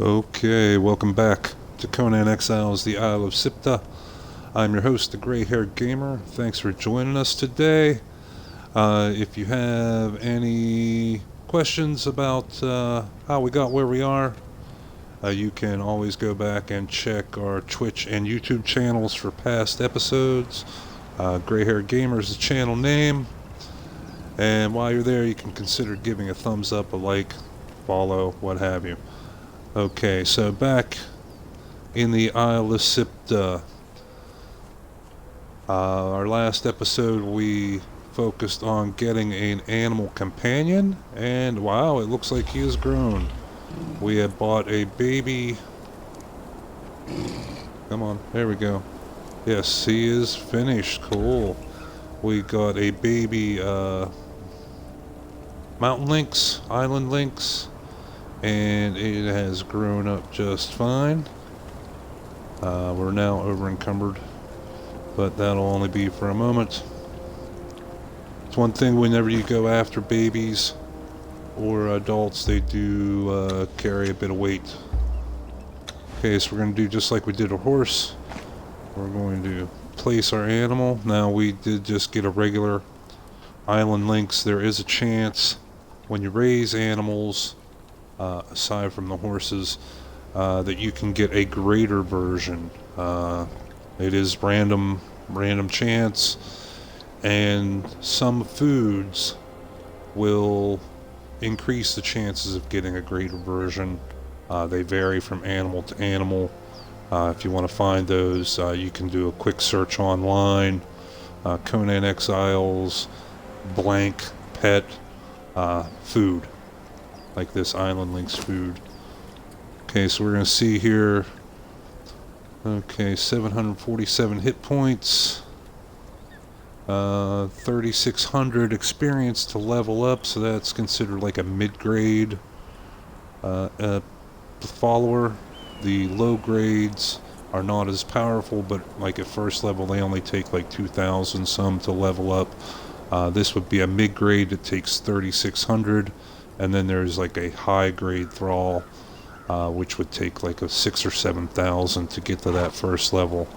Okay, welcome back to Conan Exiles, the Isle of SIPTAH. I'm your host, the Gray-Haired Gamer. Thanks for joining us today. If you have any questions about how we got where we are, you can always go back and check our Twitch and YouTube channels for past episodes. Gray-Haired Gamer is the channel name. And while you're there, you can consider giving a thumbs up, a like, follow, what have you. Okay, so back in the Isle of SIPTAH, our last episode we focused on getting an animal companion, and wow, it looks like he has grown. We had bought a baby. Come on, there we go. Yes, he is finished. Cool. We got a baby mountain lynx, island lynx, and it has grown up just fine. We're now over encumbered, but that'll only be for a moment. It's one thing whenever you go after babies or adults, they do carry a bit of weight. Okay, so we're going to do just like we did a horse. We're going to place our animal. Now, we did just get a regular island lynx. There is a chance when you raise animals, aside from the horses, that you can get a greater version. It is random chance, and some foods will increase the chances of getting a greater version. They vary from animal to animal. If you want to find those, you can do a quick search online. Conan Exiles, blank, pet, food. Like this island lynx food. Okay, so we're going to see here. Okay, 747 hit points. 3,600 experience to level up, so that's considered like a mid-grade follower. The low grades are not as powerful, but like at first level they only take like 2,000 some to level up. This would be a mid-grade that takes 3,600, and then there's like a high-grade thrall, which would take like a 6,000 or 7,000 to get to that first level.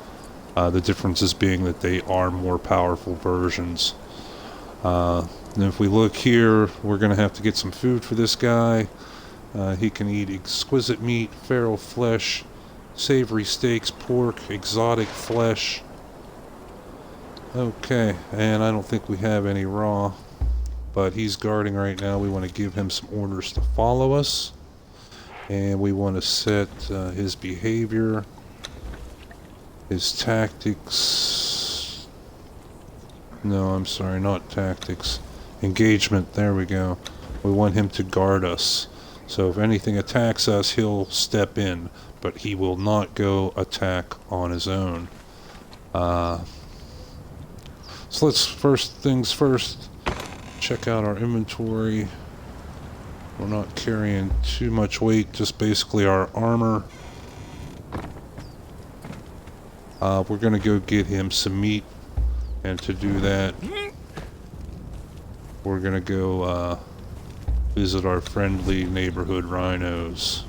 The differences being that they are more powerful versions. And if we look here, we're going to have to get some food for this guy. He can eat exquisite meat, feral flesh, savory steaks, pork, exotic flesh. Okay, and I don't think we have any raw, but he's guarding right now. We want to give him some orders to follow us, and we want to set his behavior, his tactics. No, I'm sorry, not tactics. Engagement, there we go. We want him to guard us. So if anything attacks us, he'll step in, but he will not go attack on his own. So let's, first things first, check out our inventory. We're not carrying too much weight, just basically our armor. We're going to go get him some meat, and to do that, we're going to go visit our friendly neighborhood rhinos.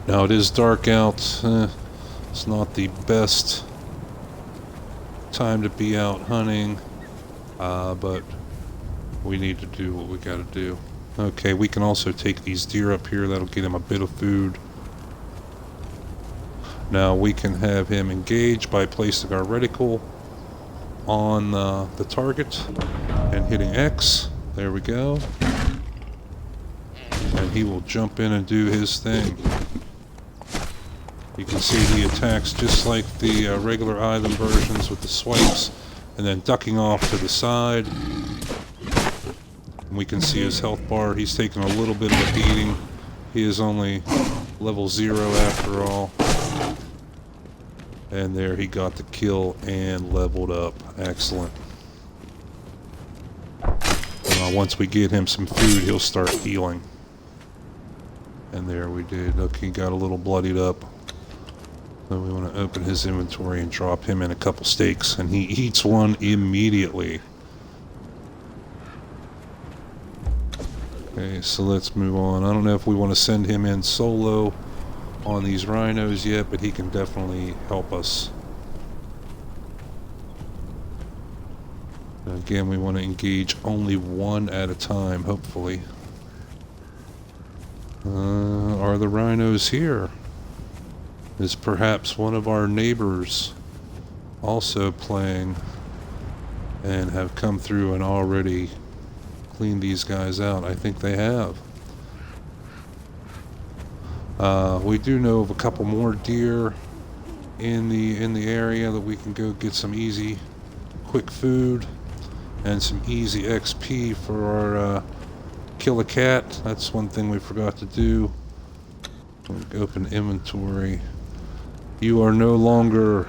Now it is dark out. It's not the best time to be out hunting, but we need to do what we gotta do. Okay, we can also take these deer up here. That'll get him a bit of food. Now we can have him engage by placing our reticle on the target and hitting X. There we go. And he will jump in and do his thing. You can see he attacks just like the regular island versions with the swipes, and then ducking off to the side. And we can see his health bar. He's taking a little bit of a beating. He is only level 0 after all. And there, he got the kill and leveled up. Excellent. Once we get him some food, he'll start healing. And there we did. Look, he got a little bloodied up. So we want to open his inventory and drop him in a couple steaks, and he eats one immediately. Okay, so let's move on. I don't know if we want to send him in solo on these rhinos yet, but he can definitely help us. Again, we want to engage only one at a time, hopefully. Are the rhinos here? Is perhaps one of our neighbors also playing and have come through and already cleaned these guys out? I think they have. We do know of a couple more deer in the area that we can go get some easy, quick food and some easy XP for our kill a cat. That's one thing we forgot to do. Open inventory. You are no longer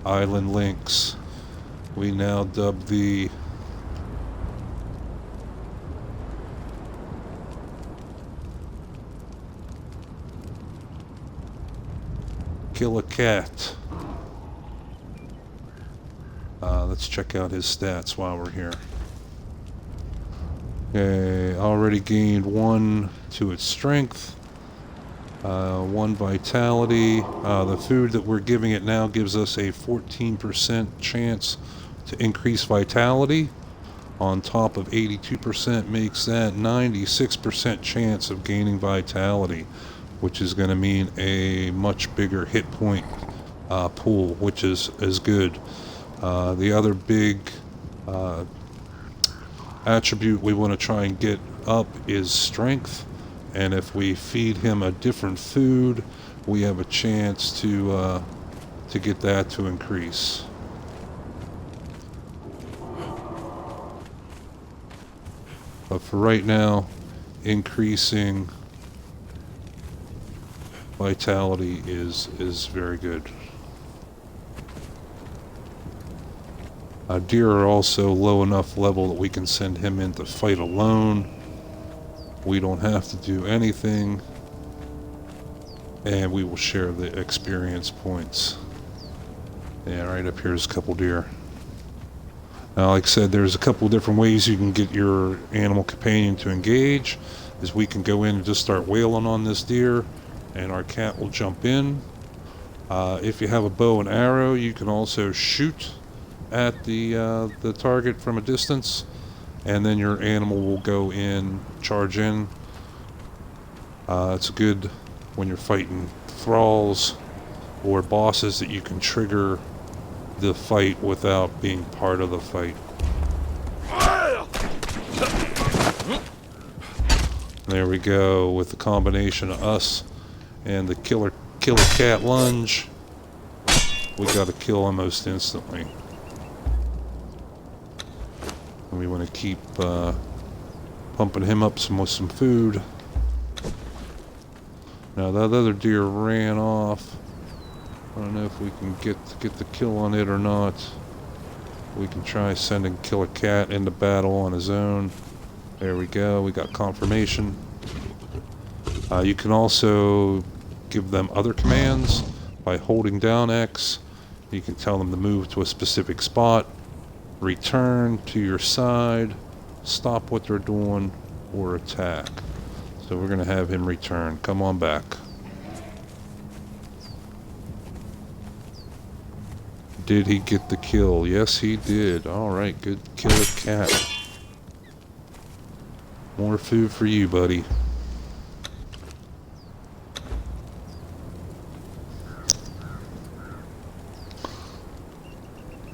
Island Lynx. We now dub thee Kill a Cat. Let's check out his stats while we're here. Okay, already gained 1 to its strength, 1 vitality. The food that we're giving it now gives us a 14% chance to increase vitality. On top of 82% makes that 96% chance of gaining vitality, which is going to mean a much bigger hit point pool, which is good. The other big attribute we want to try and get up is strength, and if we feed him a different food, we have a chance to get that to increase. But for right now, increasing vitality is very good. Deer are also low enough level that we can send him in to fight alone. We don't have to do anything, and we will share the experience points. Yeah, right up here is a couple deer. Now, like I said, there's a couple different ways you can get your animal companion to engage. Is we can go in and just start wailing on this deer, and our cat will jump in. If you have a bow and arrow, you can also shoot at the target from a distance, and then your animal will go in, charge in. It's good when you're fighting thralls or bosses that you can trigger the fight without being part of the fight. There we go, with the combination of us and the killer cat lunge, we got a kill almost instantly. And we want to keep pumping him up with some food. Now that other deer ran off. I don't know if we can get the kill on it or not. We can try sending Kill a Cat into battle on his own. There we go, we got confirmation. You can also give them other commands by holding down X. You can tell them to move to a specific spot, return to your side, stop what they're doing, or attack. So we're going to have him return. Come on back. Did he get the kill? Yes, he did. Alright, good. Kill a cat. More food for you, buddy.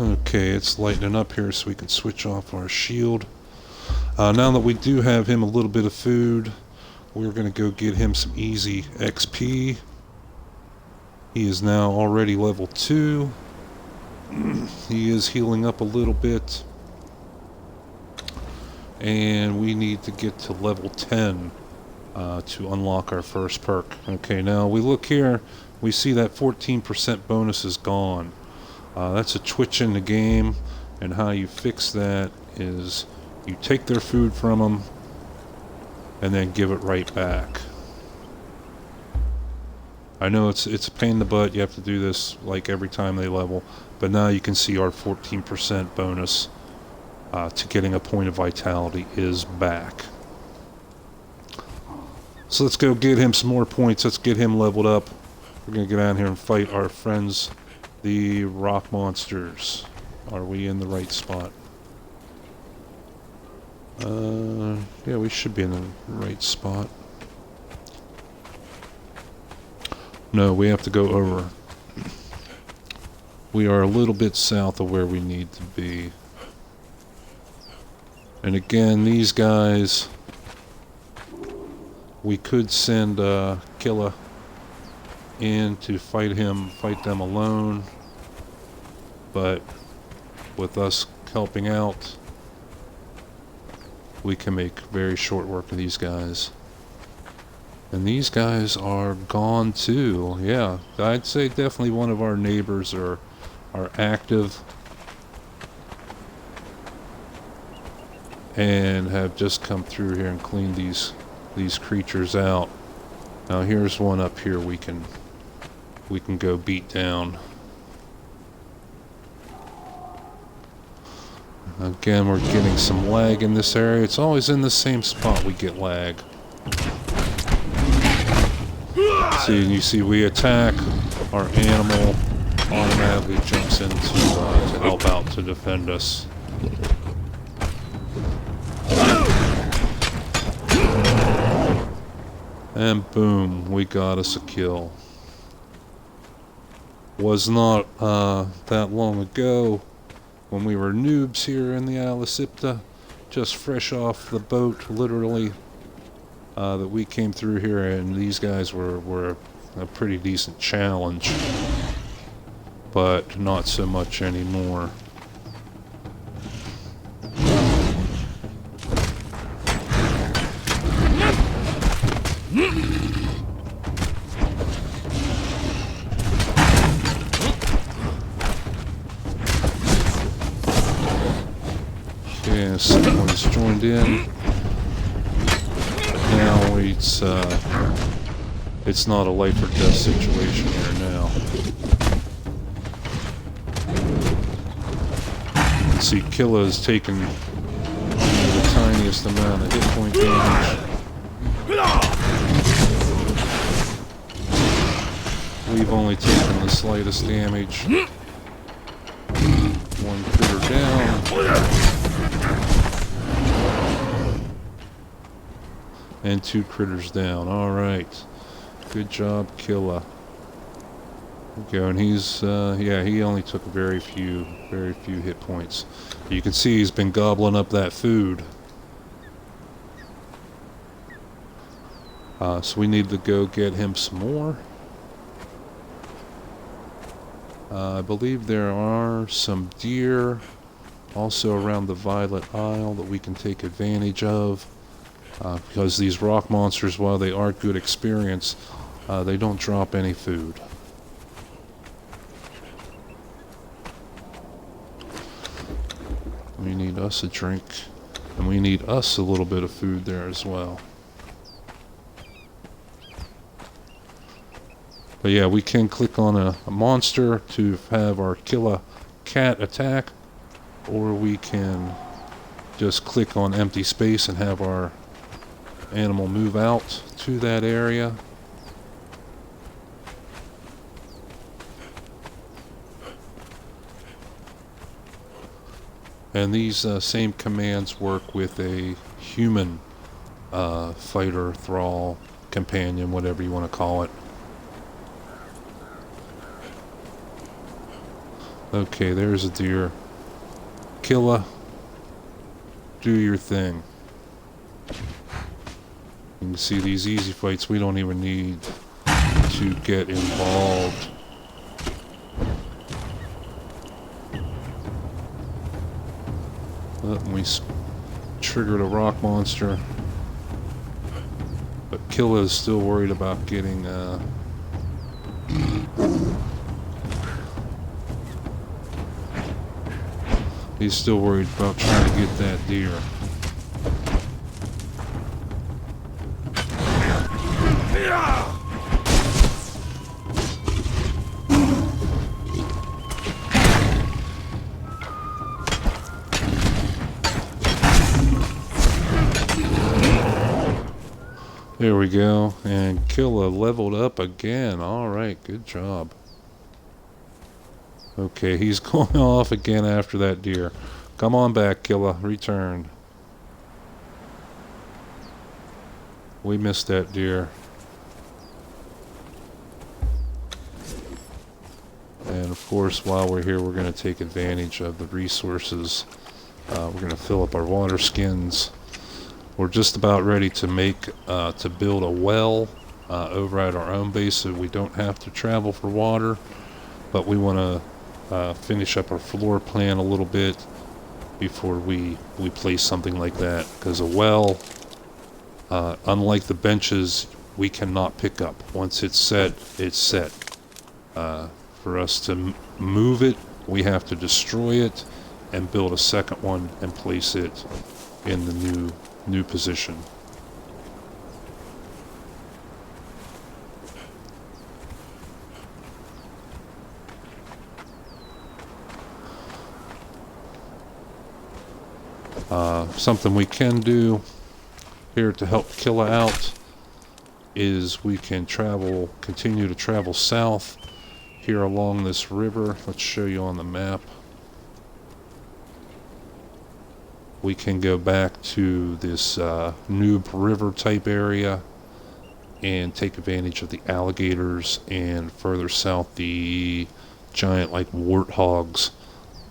Okay, it's lightening up here so we can switch off our shield. Now that we do have him a little bit of food, we're going to go get him some easy XP. He is now already level 2. He is healing up a little bit. And we need to get to level 10 to unlock our first perk. Okay, now we look here, we see that 14% bonus is gone. That's a twitch in the game, and how you fix that is you take their food from them and then give it right back. I know it's a pain in the butt, you have to do this like every time they level, but now you can see our 14% bonus to getting a point of vitality is back. So let's go get him some more points. Let's get him leveled up. We're going to get out here and fight our friends, the rock monsters. Are we in the right spot? Yeah, we should be in the right spot. No, we have to go over. We are a little bit south of where we need to be. And again, these guys, we could send Killa in to fight them alone. But with us helping out, we can make very short work of these guys. And these guys are gone too. Yeah, I'd say definitely one of our neighbors are active and have just come through here and cleaned these creatures out. Now here's one up here we can go beat down. Again, we're getting some lag in this area. It's always in the same spot we get lag. See, and you see we attack, our animal automatically jumps in to help out, to defend us. And boom, we got us a kill. Was not that long ago when we were noobs here in the Isle of SIPTAH, just fresh off the boat, literally, that we came through here, and these guys were a pretty decent challenge, but not so much anymore. Okay, someone's joined in. Now it's not a life or death situation here now. Let's see, Killa has taken the tiniest amount of hit point damage. We've only taken the slightest damage. One critter down. And 2 critters down. Alright. Good job, Killa. Okay, and he's, yeah, he only took very few hit points. You can see he's been gobbling up that food. So we need to go get him some more. I believe there are some deer also around the Violet Isle that we can take advantage of. Because these rock monsters, while they are good experience, they don't drop any food. We need us a drink, and we need us a little bit of food there as well. But yeah, we can click on a monster to have our Killa cat attack, or we can just click on empty space and have our animal move out to that area. And these same commands work with a human fighter, thrall, companion, whatever you want to call it. Okay, there's a deer. Killa, do your thing. You can see these easy fights, we don't even need to get involved. We triggered a rock monster. But Killa is still worried about getting he's still worried about trying to get that deer. There we go. And Killa leveled up again. Alright, good job. Okay, he's going off again after that deer. Come on back, Killa. Return. We missed that deer. And of course, while we're here, we're going to take advantage of the resources. We're going to fill up our water skins. We're just about ready to to build a well over at our own base so we don't have to travel for water. But we want to finish up our floor plan a little bit before we place something like that. Because a well, unlike the benches, we cannot pick up. Once it's set, it's set. For us to move it, we have to destroy it and build a second one and place it in the new position. Something we can do here to help Killa out is we can continue to travel south here along this river. Let's show you on the map. We can go back to this Noob River type area and take advantage of the alligators, and further south the giant like warthogs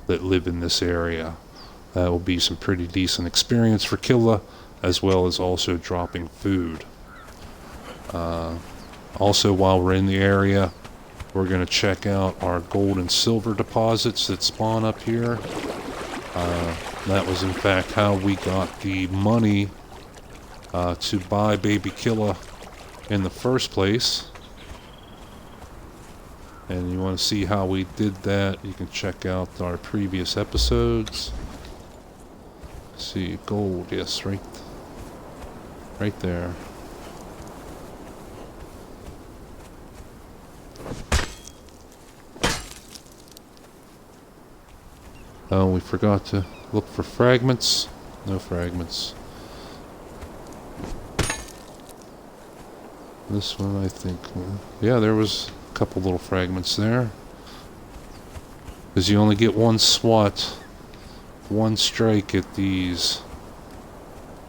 that live in this area. That will be some pretty decent experience for Killa, as well as also dropping food. Also, while we're in the area, we're going to check out our gold and silver deposits that spawn up here. That was in fact how we got the money to buy baby Killa in the first place. And you want to see how we did that, you can check out our previous episodes. Let's see, gold, yes, right there. Oh, we forgot to look for fragments. No fragments. This one, I think. Yeah, there was a couple little fragments there. Because you only get one swat, one strike at these.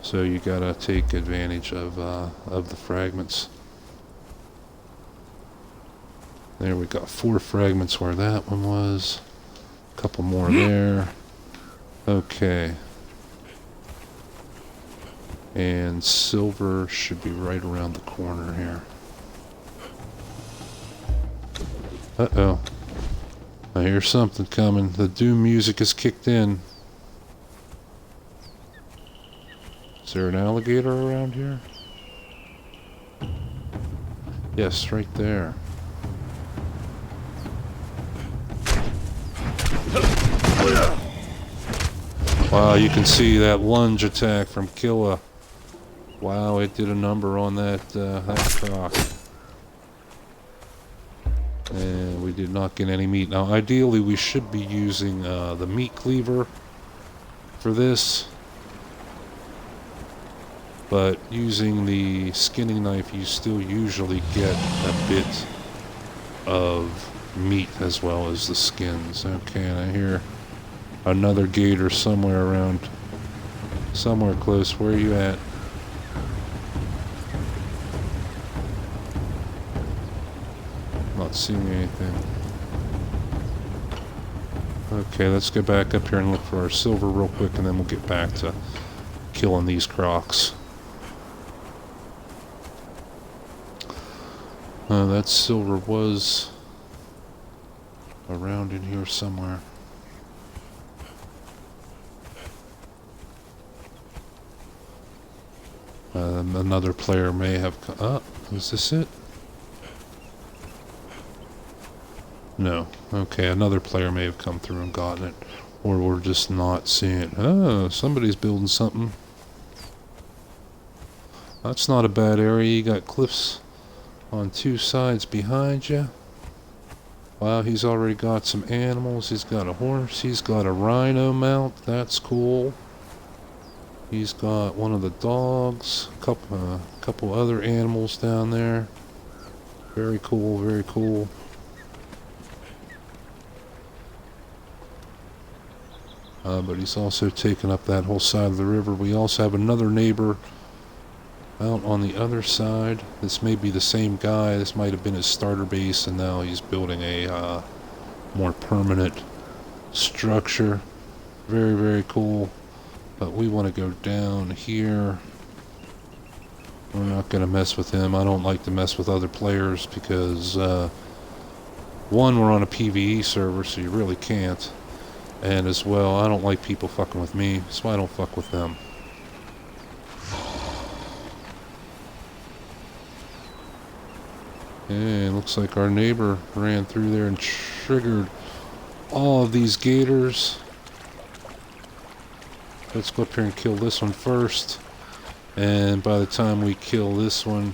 So you gotta take advantage of the fragments. There we got 4 fragments where that one was. Couple more there. Okay. And silver should be right around the corner here. Uh-oh. I hear something coming. The doom music is kicked in. Is there an alligator around here? Yes, right there. Wow, you can see that lunge attack from Killa. Wow, it did a number on that croc. And we did not get any meat. Now, ideally, we should be using the meat cleaver for this. But using the skinning knife, you still usually get a bit of meat as well as the skins. Okay, and I hear another gator somewhere around, somewhere close. Where are you at? Not seeing anything. Okay, let's get back up here and look for our silver real quick, and then we'll get back to killing these crocs. That silver was around in here somewhere. Another player may have come. Oh, is this it? No. Okay, another player may have come through and gotten it. Or we're just not seeing it. Oh, somebody's building something. That's not a bad area. You got cliffs on 2 sides behind you. Wow, he's already got some animals. He's got a horse. He's got a rhino mount. That's cool. He's got one of the dogs, couple other animals down there. Very cool, very cool. But he's also taken up that whole side of the river. We also have another neighbor out on the other side. This may be the same guy. This might have been his starter base, and now he's building a more permanent structure. Very, very cool. But we want to go down here. We're not going to mess with him. I don't like to mess with other players because, one, we're on a PvE server, so you really can't. And as well, I don't like people fucking with me, so I don't fuck with them. And looks like our neighbor ran through there and triggered all of these gators. Let's go up here and kill this one first. And by the time we kill this one,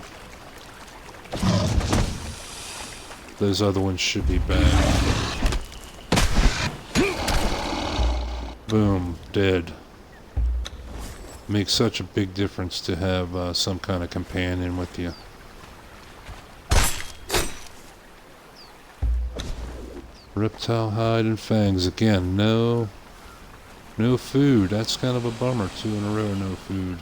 those other ones should be back. Boom, dead. Makes such a big difference to have some kind of companion with you. Reptile hide and fangs again. No food. That's kind of a bummer. 2 in a row, no food.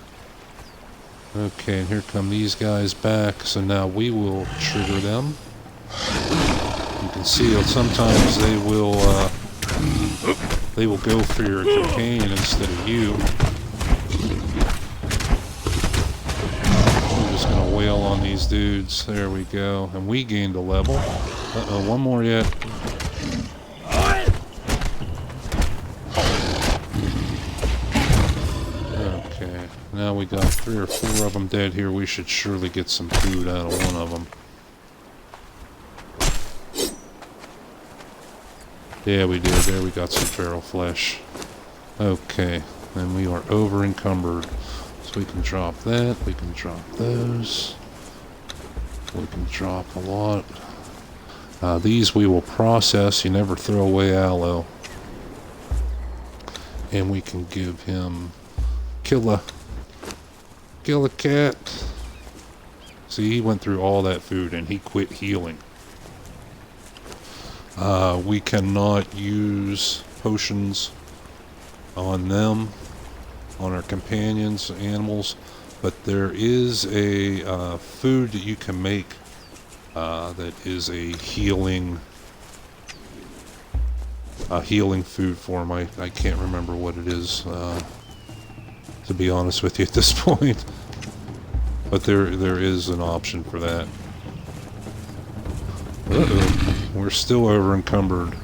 Okay, and here come these guys back. So now we will trigger them. You can see sometimes they will go for your companion instead of you. We're just gonna wail on these dudes. There we go. And we gained a level. Uh-oh, one more yet. Okay, now we got 3 or 4 of them dead here. We should surely get some food out of one of them. Yeah, we did. There we got some feral flesh. Okay, and we are over encumbered. So we can drop that. We can drop those. We can drop a lot. These we will process. You never throw away aloe. And we can give him... Kill a cat. See, he went through all that food and he quit healing. We cannot use potions on them, on our companions, animals, but there is a food that you can make that is a healing food form. I can't remember what it is, to be honest with you at this point. But there is an option for that. Uh-oh. We're still over encumbered.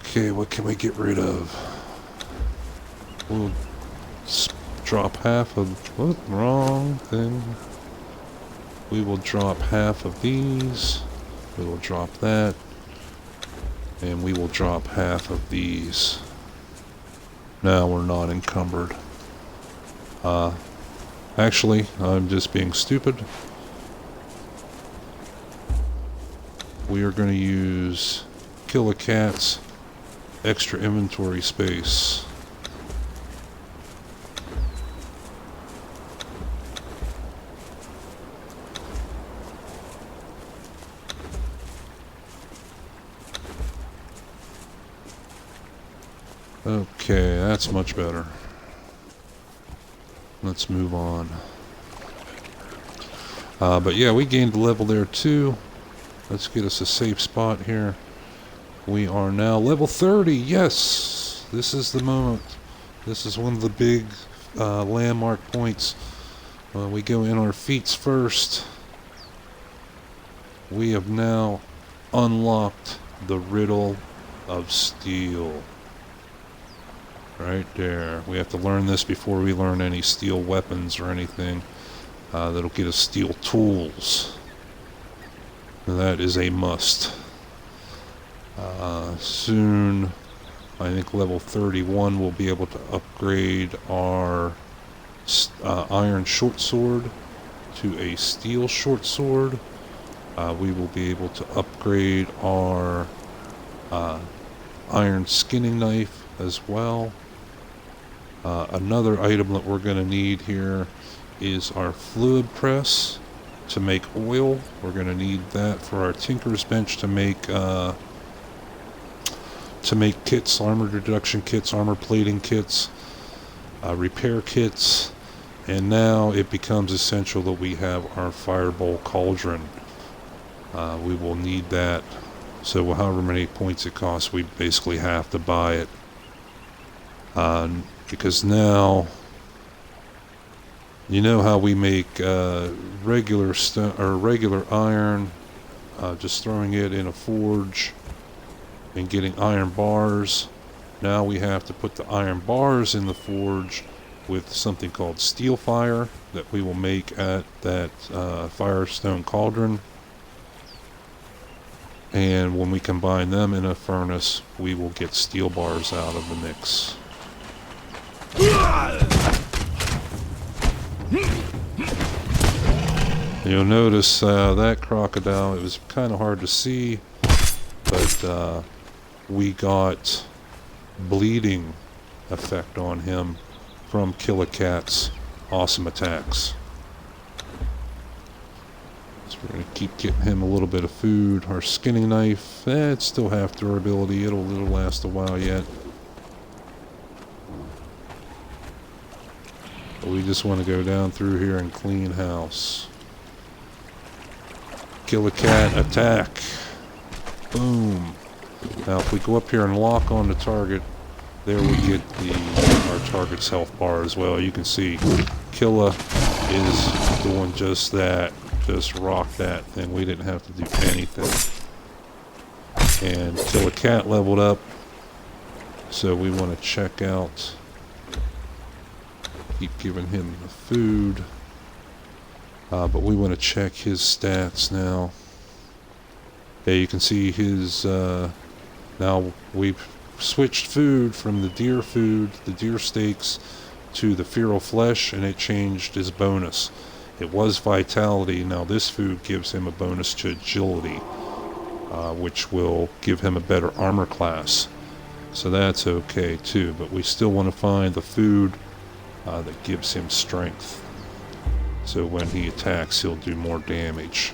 Okay, what can we get rid of? We'll drop half of... What? Wrong thing. We will drop half of these. We will drop that. And we will drop half of these. Now we're not encumbered. Actually, I'm just being stupid. We are going to use Kill a Cat's extra inventory space. Okay, that's much better. Let's move on. But yeah, we gained a level there too. Let's get us a safe spot here. We are now level 30. Yes! This is the moment. This is one of the big landmark points. We go in our feats first. We have now unlocked the Riddle of Steel. Right there. We have to learn this before we learn any steel weapons or anything. That'll get us steel tools. And that is a must. Soon, I think level 31 we'll be able to upgrade our iron short sword. to a steel short sword. We will be able to upgrade our iron skinning knife as well. Another item that we're going to need here is our fluid press to make oil. We're going to need that for our tinker's bench to make kits, armor reduction kits, armor plating kits, repair kits, and now it becomes essential that we have our firebowl cauldron. We will need that, so however many points it costs, we basically have to buy it, because now you know how we make regular stone or regular iron, just throwing it in a forge and getting iron bars. Now we have to put the iron bars in the forge with something called steel fire that we will make at that firestone cauldron. And when we combine them in a furnace, we will get steel bars out of the mix. You'll notice that crocodile, it was kind of hard to see, but we got bleeding effect on him from Killicat's awesome attacks. So we're going to keep getting him a little bit of food. Our skinning knife, it's still half durability. It'll last a while yet. But we just want to go down through here and clean house. Killicat attack. Boom. Now if we go up here and lock on the target, there we get our target's health bar as well. You can see Killa is doing just that. Just rock that thing. We didn't have to do anything. And Killicat leveled up. So we want to check out. Keep giving him the food. But we want to check his stats now. Yeah, you can see his, now we've switched food from the deer steaks, to the feral flesh, and it changed his bonus. It was vitality. Now this food gives him a bonus to agility, which will give him a better armor class. So that's okay too, but we still want to find the food that gives him strength. So when he attacks, he'll do more damage.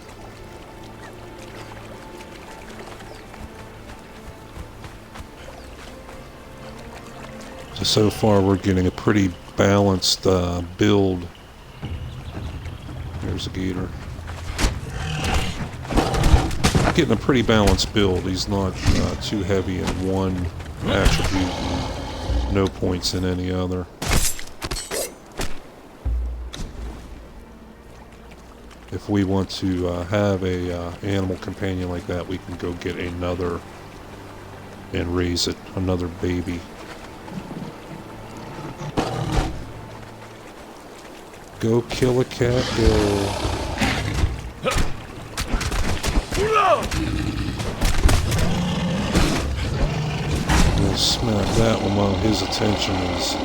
So far we're getting a pretty balanced build. There's a gator. Getting a pretty balanced build. He's not too heavy in one attribute, no points in any other. If we want to have a animal companion like that, we can go get another and raise it, another baby. Go kill a cat, go. We'll smack that one while his attention is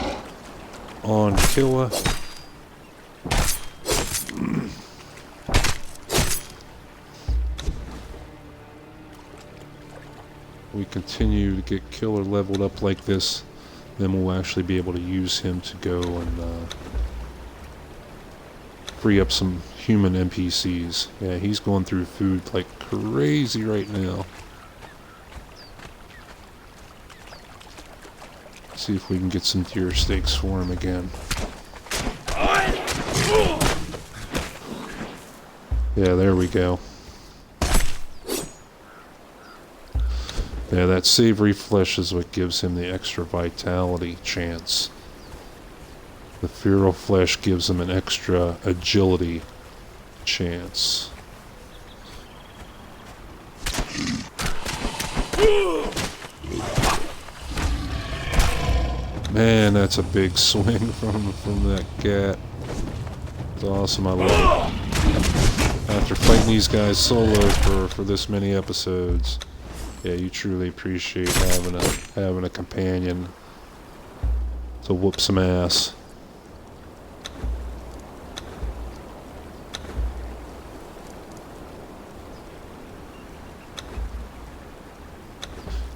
on Killa. We continue to get Killer leveled up like this, then we'll actually be able to use him to go and free up some human NPCs. Yeah, he's going through food like crazy right now. See if we can get some deer steaks for him again. Yeah, there we go. Yeah, that savory flesh is what gives him the extra vitality chance. The feral flesh gives him an extra agility chance. Man, that's a big swing from that cat. It's awesome, I love it. After fighting these guys solo for this many episodes, yeah, you truly appreciate having a companion to whoop some ass.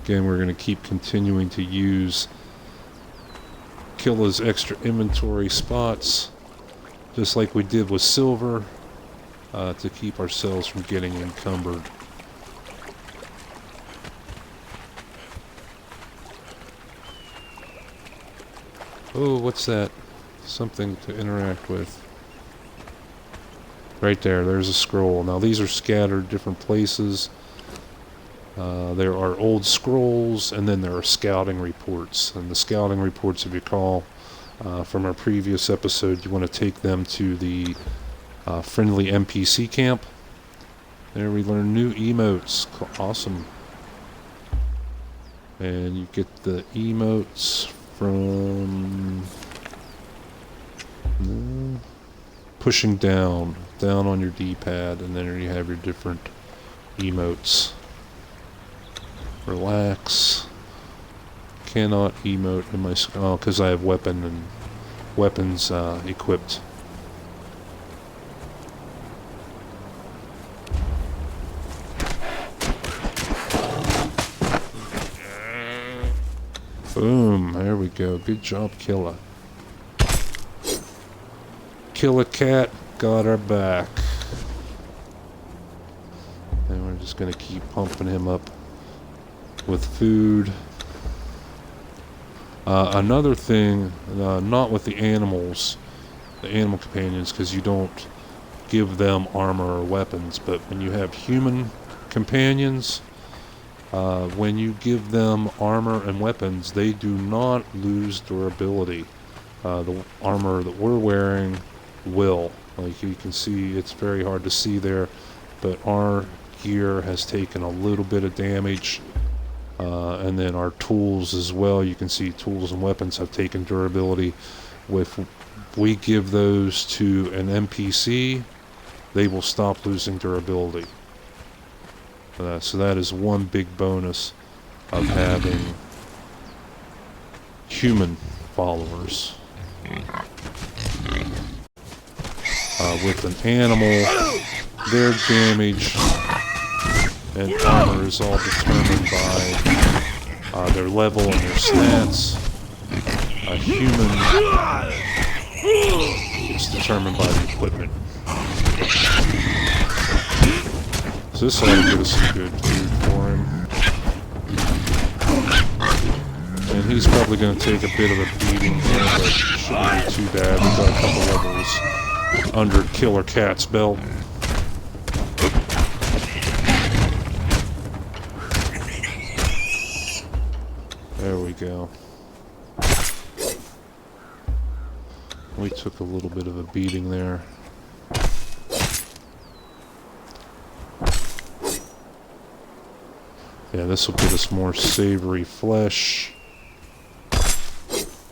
Again, we're going to keep continuing to use Killa's extra inventory spots, just like we did with silver, to keep ourselves from getting encumbered. Oh, what's that? Something to interact with. Right there, there's a scroll. Now these are scattered different places. There are old scrolls, and then there are scouting reports. And the scouting reports, if you recall from our previous episode, you want to take them to the friendly NPC camp. There we learn new emotes. Awesome. And you get the emotes from pushing down on your D-pad, and then you have your different emotes. Relax. Cannot emote in my because I have weapons equipped. Boom, there we go. Good job, Killa. Kill a cat, got our back. And we're just gonna keep pumping him up with food. Another thing, not with the animal companions, because you don't give them armor or weapons, but when you have human companions, when you give them armor and weapons, they do not lose durability. The armor that we're wearing will. Like you can see, it's very hard to see there, but our gear has taken a little bit of damage. And then our tools as well, you can see tools and weapons have taken durability. If we give those to an NPC, they will stop losing durability. So that is one big bonus of having human followers. With an animal, their damage and armor is all determined by their level and their stats. A human is determined by the equipment. So this ought to give us some good food for him. And he's probably going to take a bit of a beating here, but it shouldn't be too bad. We've got a couple levels under Killer Cat's belt. There we go. We took a little bit of a beating there. Yeah, this will give us more savory flesh.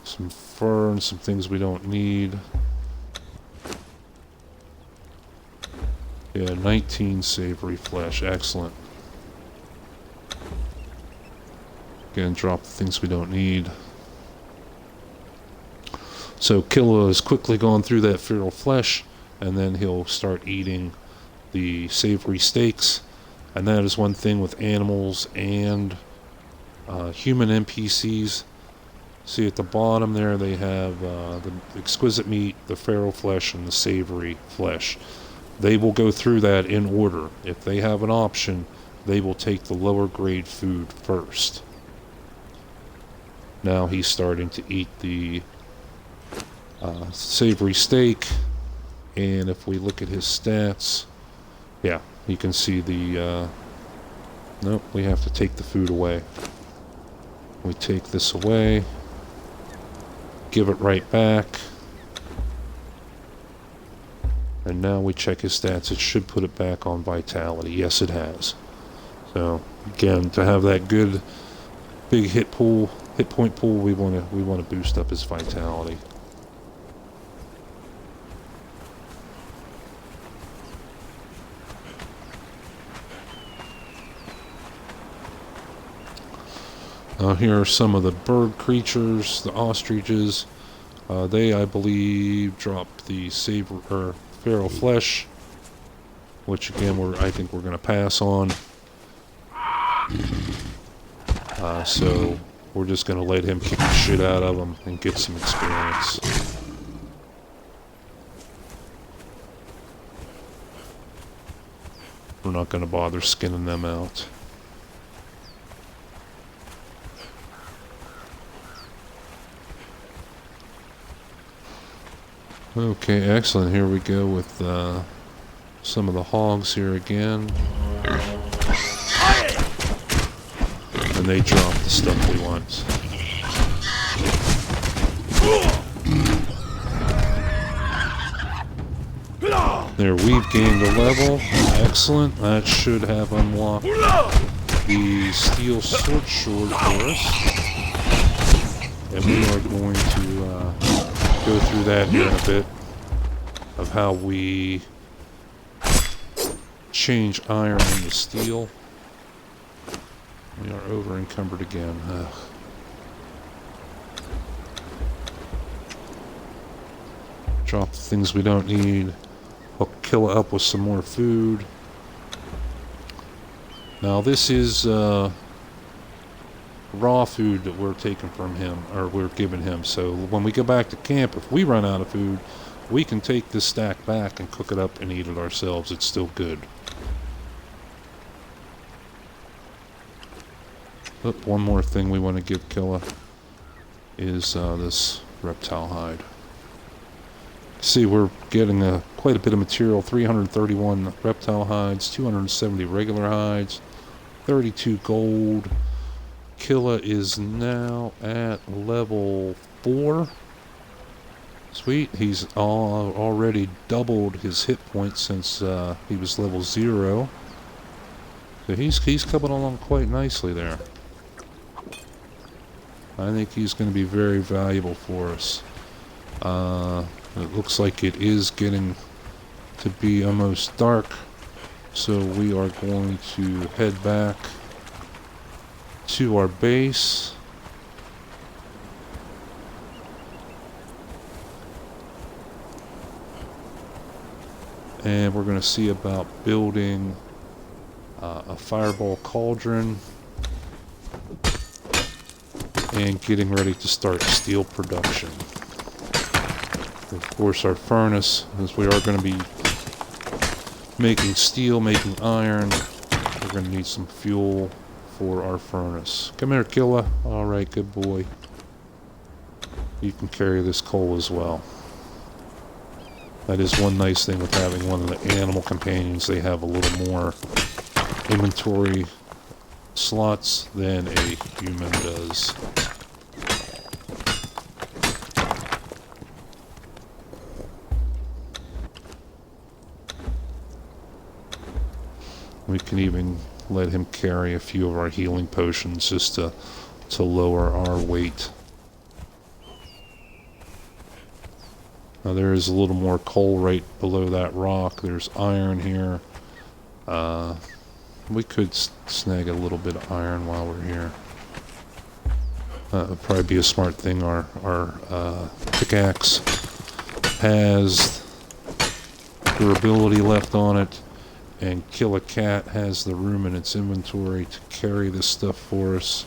Some fur and some things we don't need. Yeah, 19 savory flesh. Excellent. Again, drop the things we don't need. So Killa has quickly gone through that feral flesh, and then he'll start eating the savory steaks. And that is one thing with animals and human NPCs. See at the bottom there they have the exquisite meat, the feral flesh, and the savory flesh. They will go through that in order. If they have an option, they will take the lower grade food first. Now he's starting to eat the savory steak, and if we look at his stats, yeah, you can see the nope, we have to take the food away. We take this away, give it right back, and now we check his stats. It should put it back on vitality. Yes, it has. So again, to have that good big hit point pool, we want to boost up his vitality. Here are some of the bird creatures, the ostriches. They, I believe, drop the feral flesh, which again I think we're going to pass on. So we're just going to let him kick the shit out of them and get some experience. We're not going to bother skinning them out. Okay, excellent. Here we go with some of the hogs here again. And they drop the stuff we want. There, we've gained a level. Excellent. That should have unlocked the steel sword for us. And we are going to go through that here in a bit of how we change iron into steel. We are over encumbered again. Ugh. Drop the things we don't need. Hook Killa up with some more food. Now this is raw food that we're taking from him, or we're giving him. So when we go back to camp, if we run out of food, we can take this stack back and cook it up and eat it ourselves. It's still good. Oh, one more thing we want to give Killa is this reptile hide. See, we're getting quite a bit of material. 331 reptile hides, 270 regular hides, 32 gold. Killa is now at level 4. Sweet. He's already doubled his hit points since he was level 0. So he's coming along quite nicely there. I think he's going to be very valuable for us. It looks like it is getting to be almost dark, so we are going to head back to our base. And we're going to see about building a fireball cauldron and getting ready to start steel production. Of course, our furnace, as we are going to be making steel, making iron, we're going to need some fuel for our furnace. Come here, Killa. Alright, good boy. You can carry this coal as well. That is one nice thing with having one of the animal companions. They have a little more inventory slots than a human does. We can even let him carry a few of our healing potions just to lower our weight. Now there is a little more coal right below that rock. There's iron here. We could snag a little bit of iron while we're here. It'd probably be a smart thing. Our pickaxe has durability left on it, and Kill a Cat has the room in its inventory to carry this stuff for us.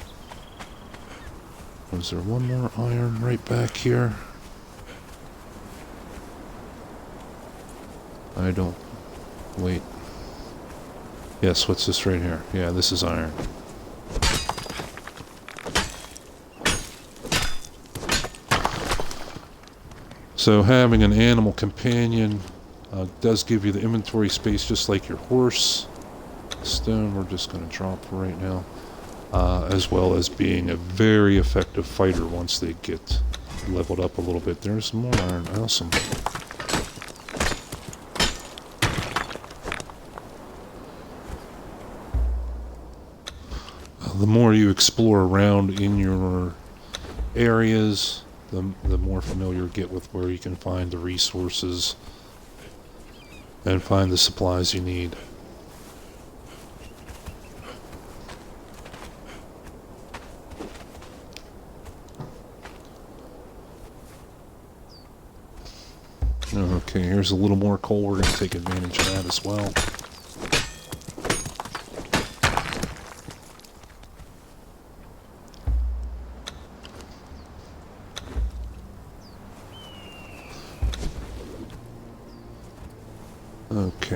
Was there one more iron right back here? I don't... Wait. Yes, what's this right here? Yeah, this is iron. So having an animal companion does give you the inventory space just like your horse. Stone we're just going to drop for right now. As well as being a very effective fighter once they get leveled up a little bit. There's more iron. Awesome. The more you explore around in your areas, the more familiar you get with where you can find the resources and find the supplies you need. Okay, here's a little more coal. We're going to take advantage of that as well.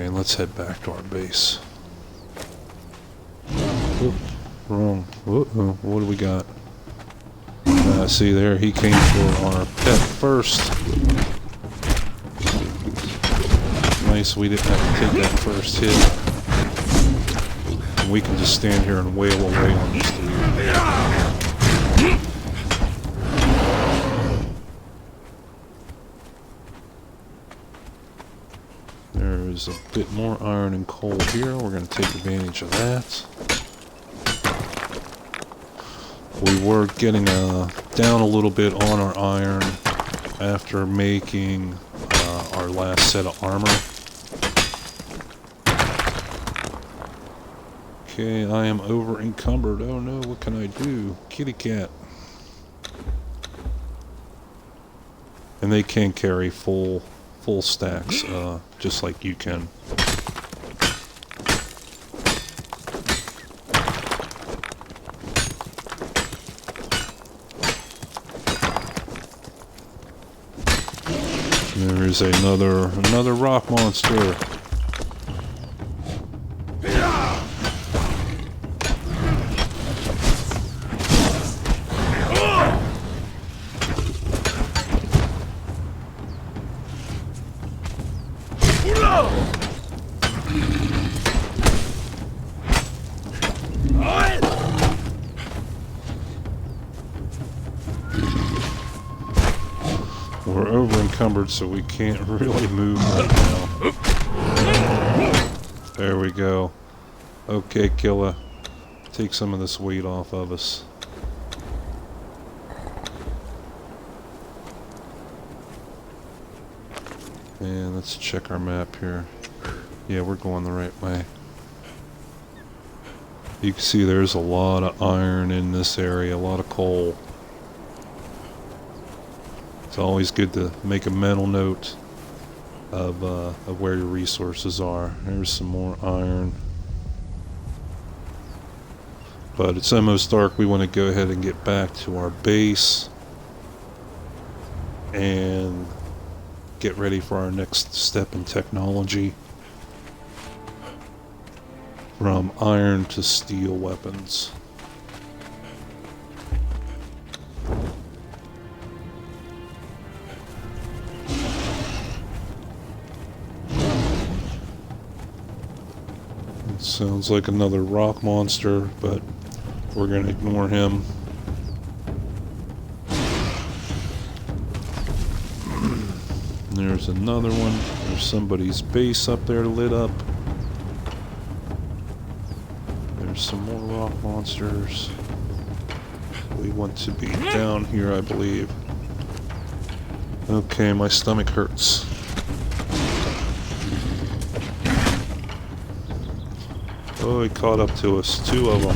Okay, let's head back to our base. Oop, wrong. Uh-oh, what do we got? See there, he came for our pet first. Nice, we didn't have to take that first hit. And we can just stand here and wail away on this dude. There's a bit more iron and coal here. We're going to take advantage of that. We were getting down a little bit on our iron after making our last set of armor. Okay, I am over encumbered. Oh no, what can I do? Kitty cat. And they can carry full stacks, just like you can. There's another rock monster. We're over encumbered, so we can't really move right now. There we go. Okay, Killa. Take some of this weight off of us. And let's check our map here. Yeah, we're going the right way. You can see there's a lot of iron in this area, a lot of coal. It's always good to make a mental note of where your resources are. There's some more iron. But it's almost dark. We want to go ahead and get back to our base and get ready for our next step in technology. From iron to steel weapons. It sounds like another rock monster, but we're going to ignore him. There's another one. There's somebody's base up there lit up. There's some more rock monsters. We want to be down here, I believe. Okay, my stomach hurts. Oh, he caught up to us. Two of them.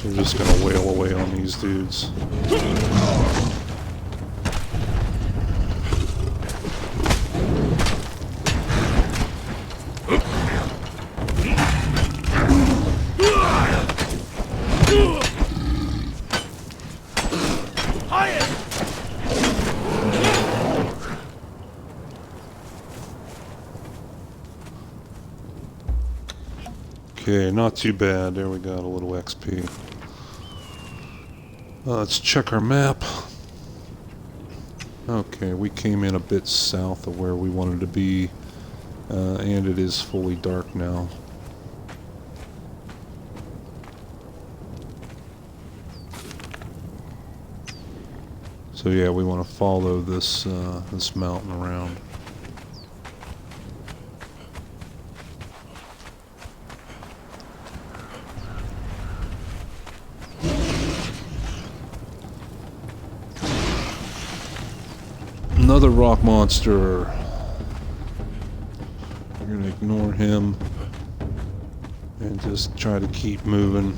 We're just gonna wail away on these dudes. Okay, not too bad. There we got a little XP. Let's check our map. Okay, we came in a bit south of where we wanted to be, and it is fully dark now. So yeah, we want to follow this this mountain around. Another rock monster. We're gonna ignore him and just try to keep moving.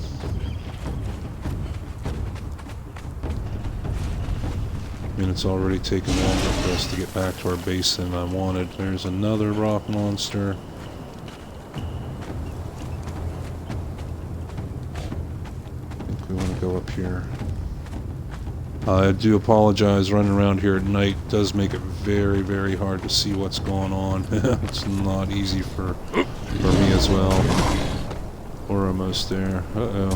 I mean, it's already taken longer for us to get back to our base than I wanted. There's another rock monster. I think we want to go up here. I do apologize, running around here at night does make it very, very hard to see what's going on. It's not easy for me as well. We're almost there. Uh-oh.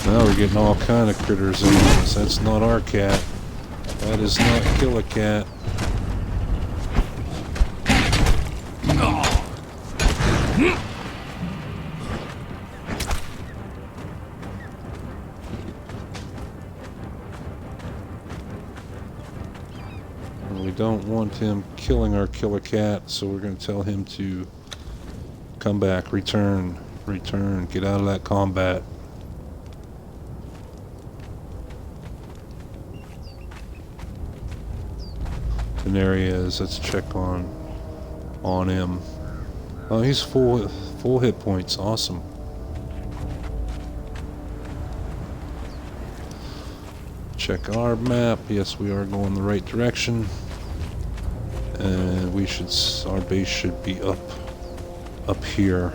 Now we're getting all kind of critters in us. That's not our cat. That is not kill a cat. We don't want him killing our killer cat, so we're going to tell him to come back, return, get out of that combat. And there he is. Let's check on him. Oh, he's full hit points. Awesome. Check our map. Yes, we are going the right direction. And our base should be up here.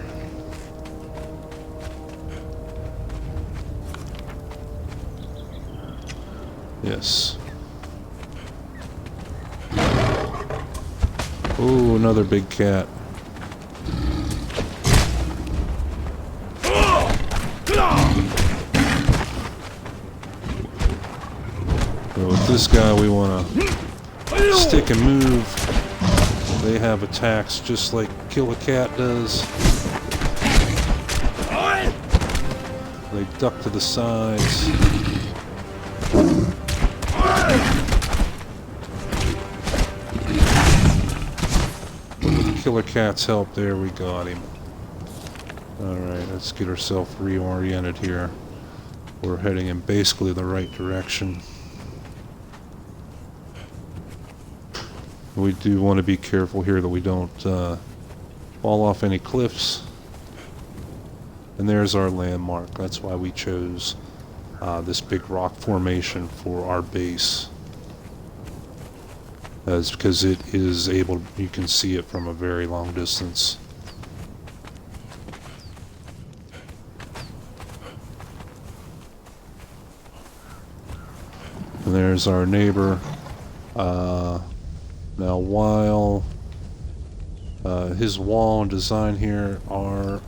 Yes. Ooh, another big cat. But with this guy, we want to stick and move. They have attacks just like Kill a Cat does. They duck to the sides. With Killer Cat's help, there we got him. Alright, let's get ourselves reoriented here. We're heading in basically the right direction. We do want to be careful here that we don't fall off any cliffs. And there's our landmark. That's why we chose this big rock formation for our base. That's because it is able, you can see it from a very long distance. And there's our neighbor. Now, while his wall and design here are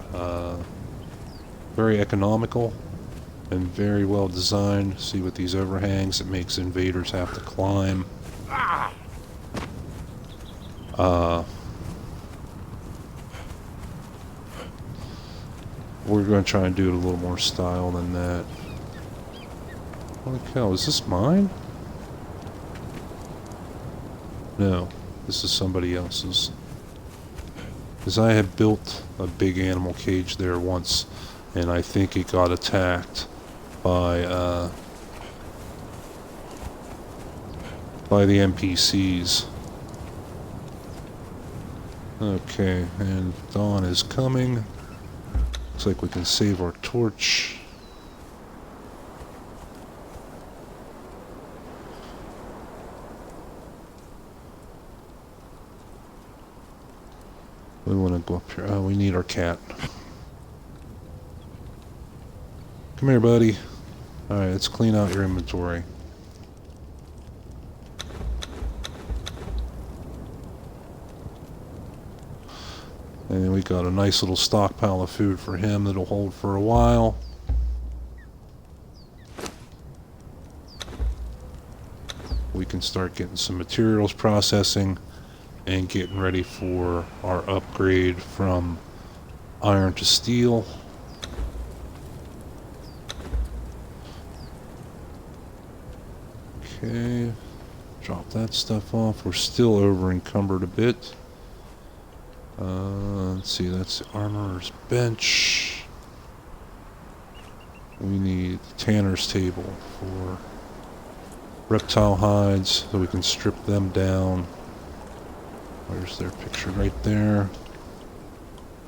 very economical and very well designed, see with these overhangs, it makes invaders have to climb. We're going to try and do it a little more style than that. Holy cow, is this mine? No, this is somebody else's. Because I had built a big animal cage there once, and I think it got attacked by the NPCs. Okay, and dawn is coming. Looks like we can save our torch. We want to go up here. Oh, we need our cat. Come here, buddy. Alright, let's clean out your inventory. And we got a nice little stockpile of food for him that'll hold for a while. We can start getting some materials processing and getting ready for our upgrade from iron to steel. Okay, drop that stuff off. We're still over encumbered a bit. Let's see, that's the armorer's bench. We need the tanner's table for reptile hides so we can strip them down. There's their picture right there.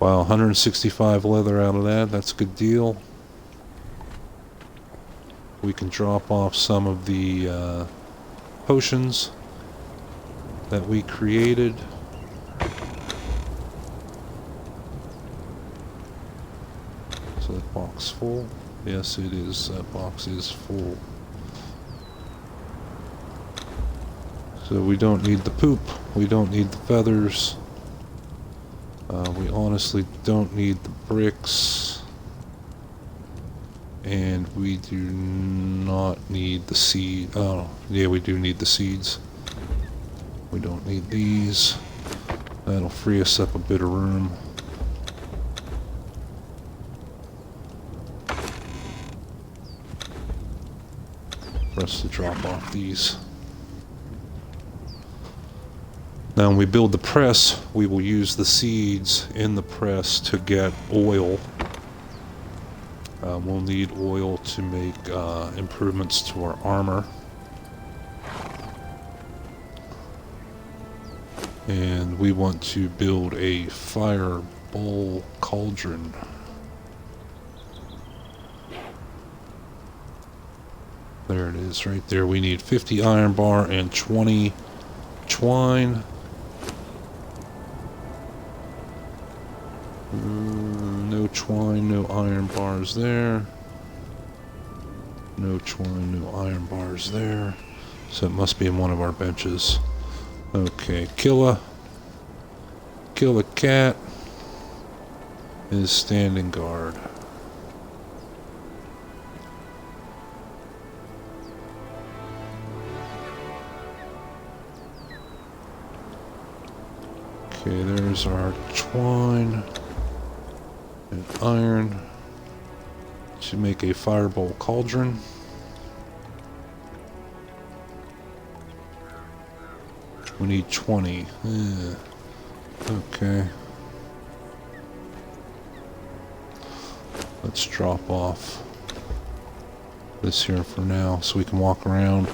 Wow, 165 leather out of that. That's a good deal. We can drop off some of the potions that we created. So that box full? Yes, it is. That box is full. So we don't need the poop. We don't need the feathers. We honestly don't need the bricks. And we do not need the seed. Oh, yeah, we do need the seeds. We don't need these. That'll free us up a bit of room. For us to drop off these. Now when we build the press, we will use the seeds in the press to get oil. We'll need oil to make improvements to our armor. And we want to build a fireball cauldron. There it is right there. We need 50 iron bar and 20 twine. No twine, no iron bars there. No twine, no iron bars there. So it must be in one of our benches. Okay, kill a cat is standing guard. Okay, there's our twine and iron to make a fireball cauldron. We need 20. Okay. Let's drop off this here for now so we can walk around.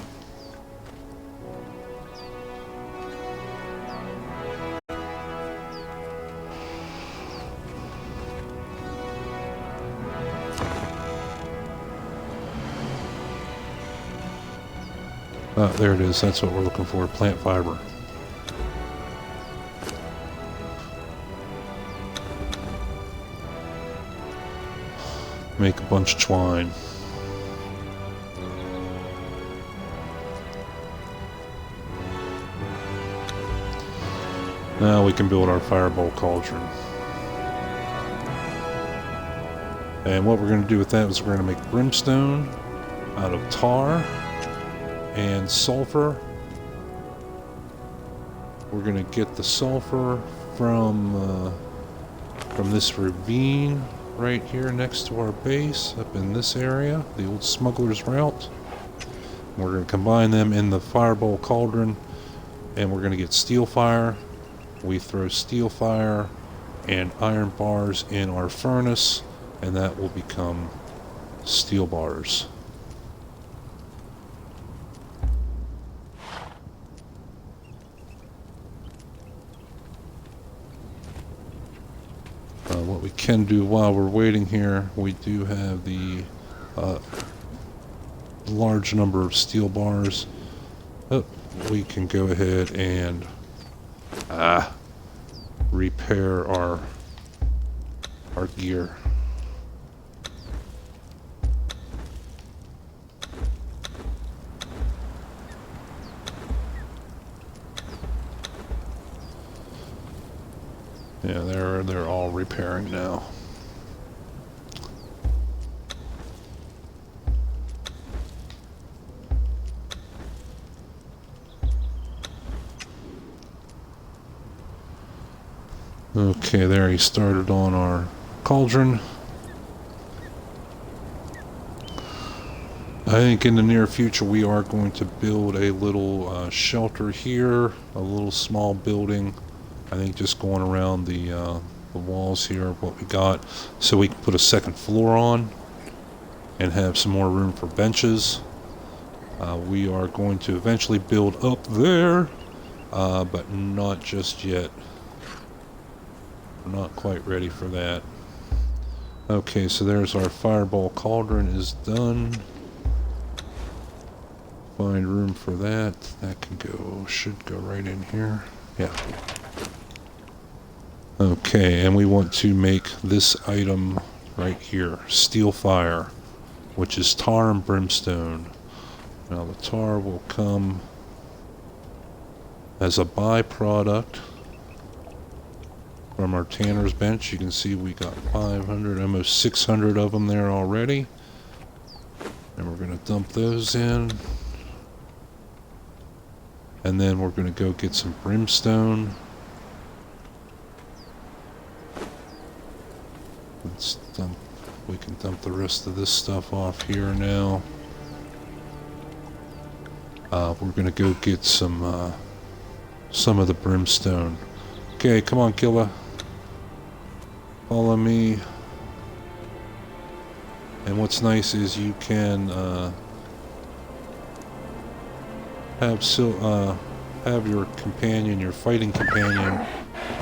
There it is. That's what we're looking for. Plant fiber. Make a bunch of twine. Now we can build our fireball cauldron. And what we're going to do with that is we're going to make brimstone out of tar and sulfur. We're going to get the sulfur from this ravine right here next to our base, up in this area, the old smuggler's route. We're going to combine them in the fireball cauldron, and we're going to get steel fire. We throw steel fire and iron bars in our furnace, and that will become steel bars. What we can do while we're waiting here, we do have the large number of steel bars. Oh, we can go ahead and repair our gear. Yeah, they're all repairing now. Okay, there he started on our cauldron. I think in the near future we are going to build a little shelter here, a little small building. I think just going around the walls here of what we got, so we can put a second floor on and have some more room for benches. We are going to eventually build up there, but not just yet. We're not quite ready for that. Okay, so there's our fireball cauldron is done. Find room for that. That can go, should go right in here. Yeah. Okay, and we want to make this item right here, steel fire, which is tar and brimstone. Now the tar will come as a byproduct from our tanner's bench. You can see we got 500, almost 600 of them there already. And we're going to dump those in. And then we're going to go get some brimstone. Let's dump, we can dump the rest of this stuff off here now. We're going to go get some of the brimstone. Okay, come on, Killa. Follow me. And what's nice is you can have your companion, your fighting companion,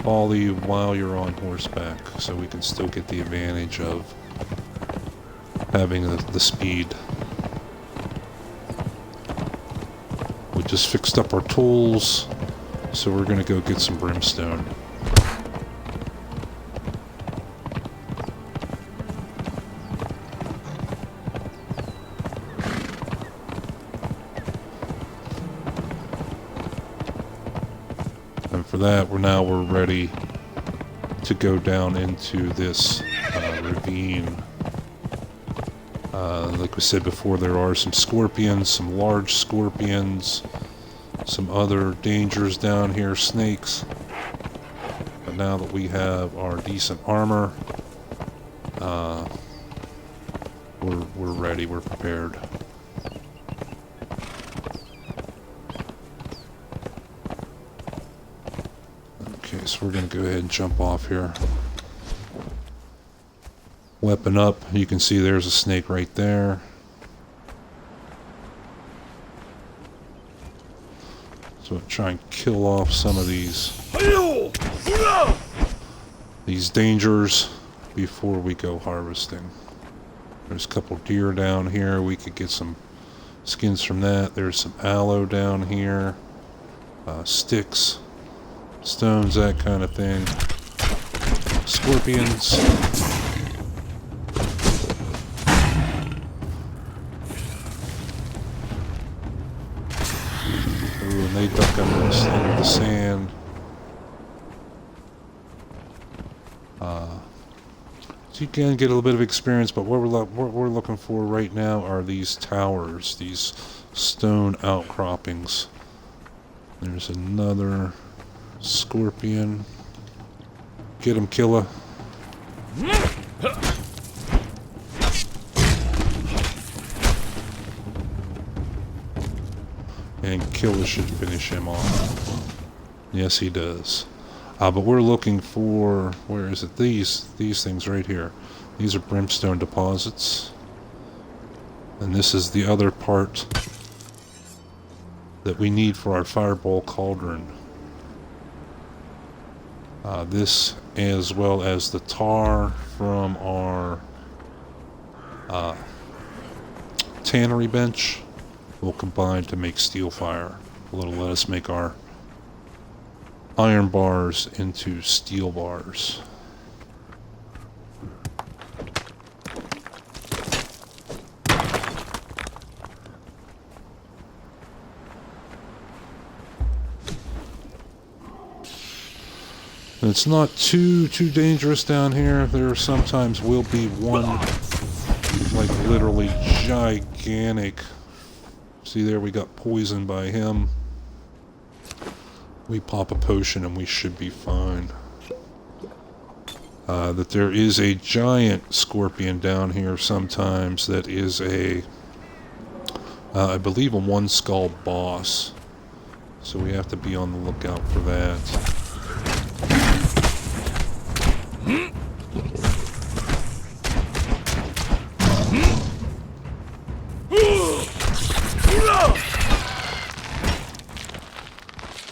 follow you while you're on horseback, so we can still get the advantage of having the speed. We just fixed up our tools, so we're going to go get some brimstone. And for that, we're ready to go down into this ravine. Like we said before, there are some scorpions, some large scorpions, some other dangers down here, snakes. But now that we have our decent armor, we're ready, we're prepared. Okay, so we're going to go ahead and jump off here. Weapon up. You can see there's a snake right there. So try and kill off some of these dangers before we go harvesting. There's a couple deer down here. We could get some skins from that. There's some aloe down here. Sticks, stones, that kind of thing. Scorpions. Ooh, and they duck under the sand. So you can get a little bit of experience, but what we're looking for right now are these towers, these stone outcroppings. There's another scorpion. Get him, Killa. And Killa should finish him off. Yes, he does. But we're looking for, where is it? These things right here. These are brimstone deposits. And this is the other part that we need for our fireball cauldron. This, as well as the tar from our tannery bench, will combine to make steel fire. It'll let us make our iron bars into steel bars. And it's not too dangerous down here. There sometimes will be one, like literally gigantic. See there, we got poisoned by him. We pop a potion and we should be fine. That there is a giant scorpion down here sometimes that is a, I believe, a one skull boss. So we have to be on the lookout for that.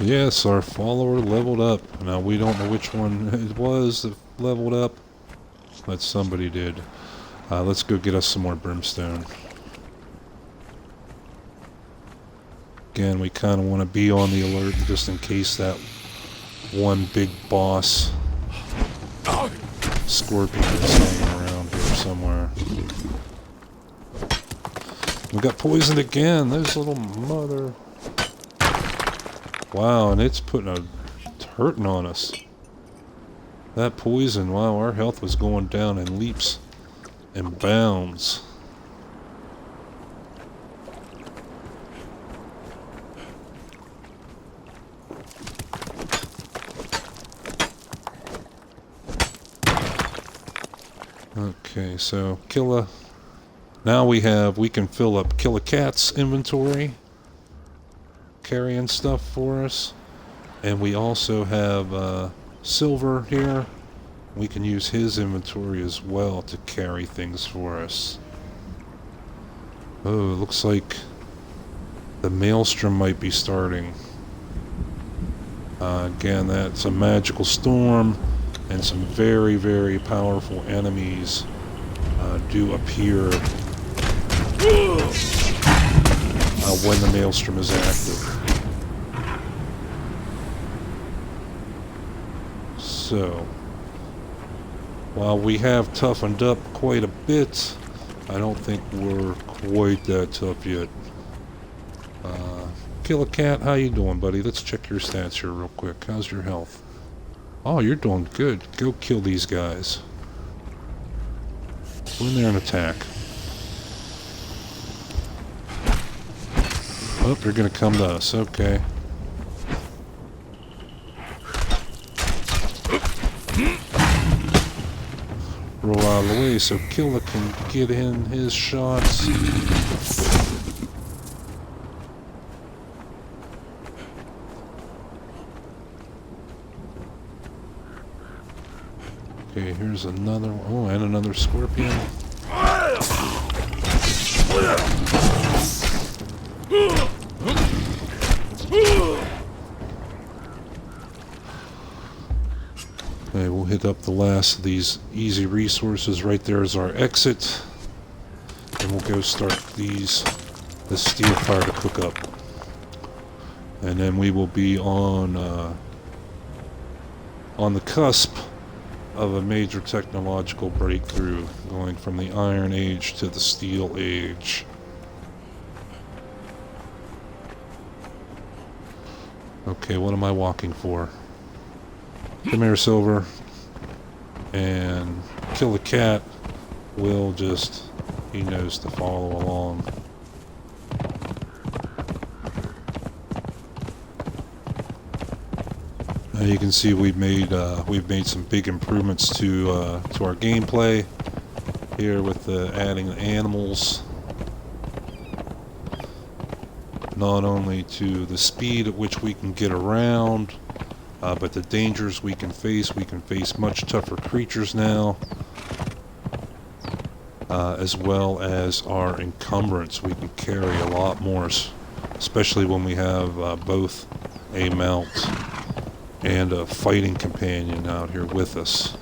Yes, our follower leveled up. Now we don't know which one it was that leveled up, but somebody did. Let's go get us some more brimstone. again, we kind of want to be on the alert just in case that one big boss scorpion is hanging around here somewhere. We got poisoned again. This little mother. Wow, and it's hurting on us. That poison, wow, our health was going down in leaps and bounds. Okay, so now we can fill up Kill a Cat's inventory, carrying stuff for us, and we also have Silver here. We can use his inventory as well to carry things for us. Oh, it looks like the Maelstrom might be starting. Again, that's a magical storm, and some very, very powerful enemies do appear when the Maelstrom is active. So, while we have toughened up quite a bit, I don't think we're quite that tough yet. Kill a Cat, how you doing, buddy? Let's check your stats here real quick. How's your health? Oh, you're doing good. Go kill these guys. Go in there and attack. Oh, they're gonna come to us. Okay. Roll out of the way so Killa can get in his shots. Okay, here's another one. Oh, and another scorpion. Okay, we'll hit up the last of these easy resources. Right there is our exit. And we'll go start the steel fire to cook up. And then we will be on the cusp of a major technological breakthrough, going from the Iron Age to the Steel Age. Okay, what am I walking for? Come here, Silver. And Kill a Cat will just, he knows to follow along. You can see we've made some big improvements to our gameplay here with adding animals, not only to the speed at which we can get around, but the dangers we can face. We can face much tougher creatures now, as well as our encumbrance. We can carry a lot more, especially when we have both a mount and a fighting companion out here with us.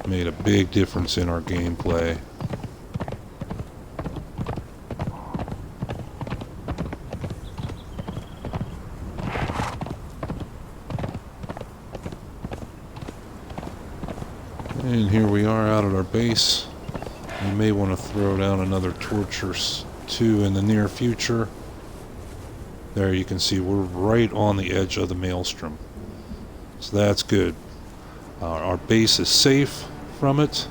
Made a big difference in our gameplay. And here we are out at our base. We may want to throw down another torch or two in the near future. There you can see we're right on the edge of the Maelstrom. So that's good. Our base is safe from it.